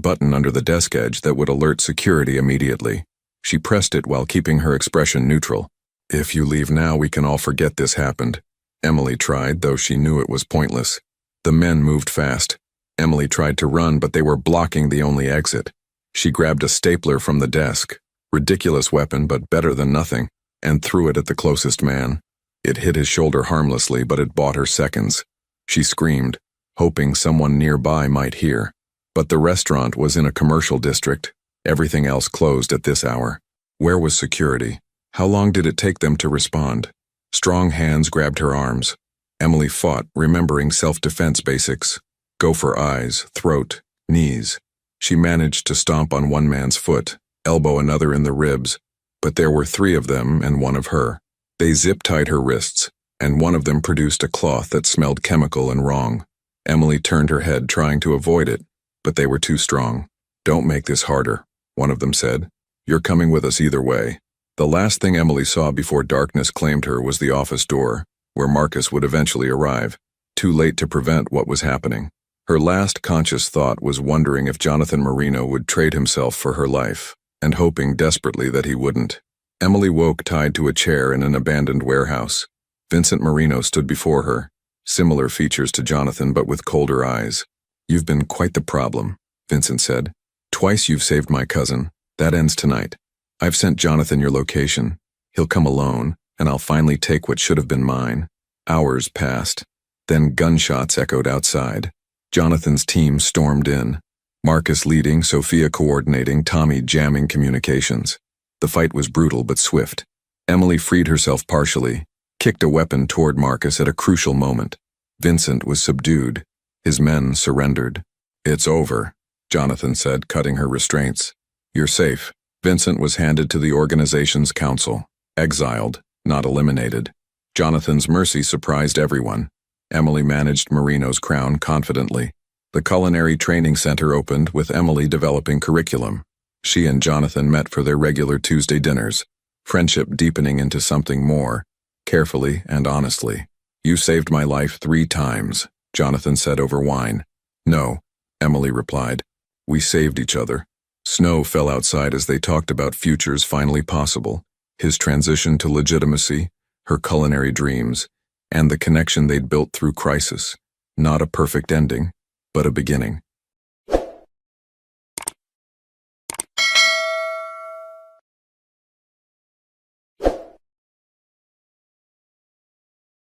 button under the desk edge that would alert security immediately. She pressed it while keeping her expression neutral. If you leave now, we can all forget this happened. Emily tried, though she knew it was pointless. The men moved fast. Emily tried to run, but they were blocking the only exit. She grabbed a stapler from the desk, Ridiculous weapon, but better than nothing, and threw it at the closest man. It hit his shoulder harmlessly, but it bought her seconds. She screamed, hoping someone nearby might hear. But the restaurant was in a commercial district. Everything else closed at this hour. Where was security? How long did it take them to respond? Strong hands grabbed her arms. Emily fought, remembering self-defense basics. Go for eyes, throat, knees. She managed to stomp on one man's foot, elbow another in the ribs, but there were 3 of them and 1 of her. They zip-tied her wrists, and one of them produced a cloth that smelled chemical and wrong. Emily turned her head, trying to avoid it, but they were too strong. Don't make this harder, one of them said. You're coming with us either way. The last thing Emily saw before darkness claimed her was the office door, where Marcus would eventually arrive, too late to prevent what was happening. Her last conscious thought was wondering if Jonathan Marino would trade himself for her life, and hoping desperately that he wouldn't. Emily woke tied to a chair in an abandoned warehouse. Vincent Marino stood before her, similar features to Jonathan but with colder eyes. You've been quite the problem, Vincent said. Twice you've saved my cousin. That ends tonight. I've sent Jonathan your location. He'll come alone, and I'll finally take what should have been mine. Hours passed. Then gunshots echoed outside. Jonathan's team stormed in. Marcus leading, Sophia coordinating, Tommy jamming communications. The fight was brutal but swift. Emily freed herself partially, kicked a weapon toward Marcus at a crucial moment. Vincent was subdued. His men surrendered. It's over, Jonathan said, cutting her restraints. You're safe. Vincent was handed to the organization's council, exiled, not eliminated. Jonathan's mercy surprised everyone. Emily managed Marino's crown confidently. The culinary training center opened, with Emily developing curriculum. She and Jonathan met for their regular Tuesday dinners, friendship deepening into something more, carefully and honestly. You saved my life 3 times, Jonathan said over wine. No, Emily replied. We saved each other. Snow fell outside as they talked about futures finally possible, his transition to legitimacy, her culinary dreams, and the connection they'd built through crisis. Not a perfect ending, but a beginning.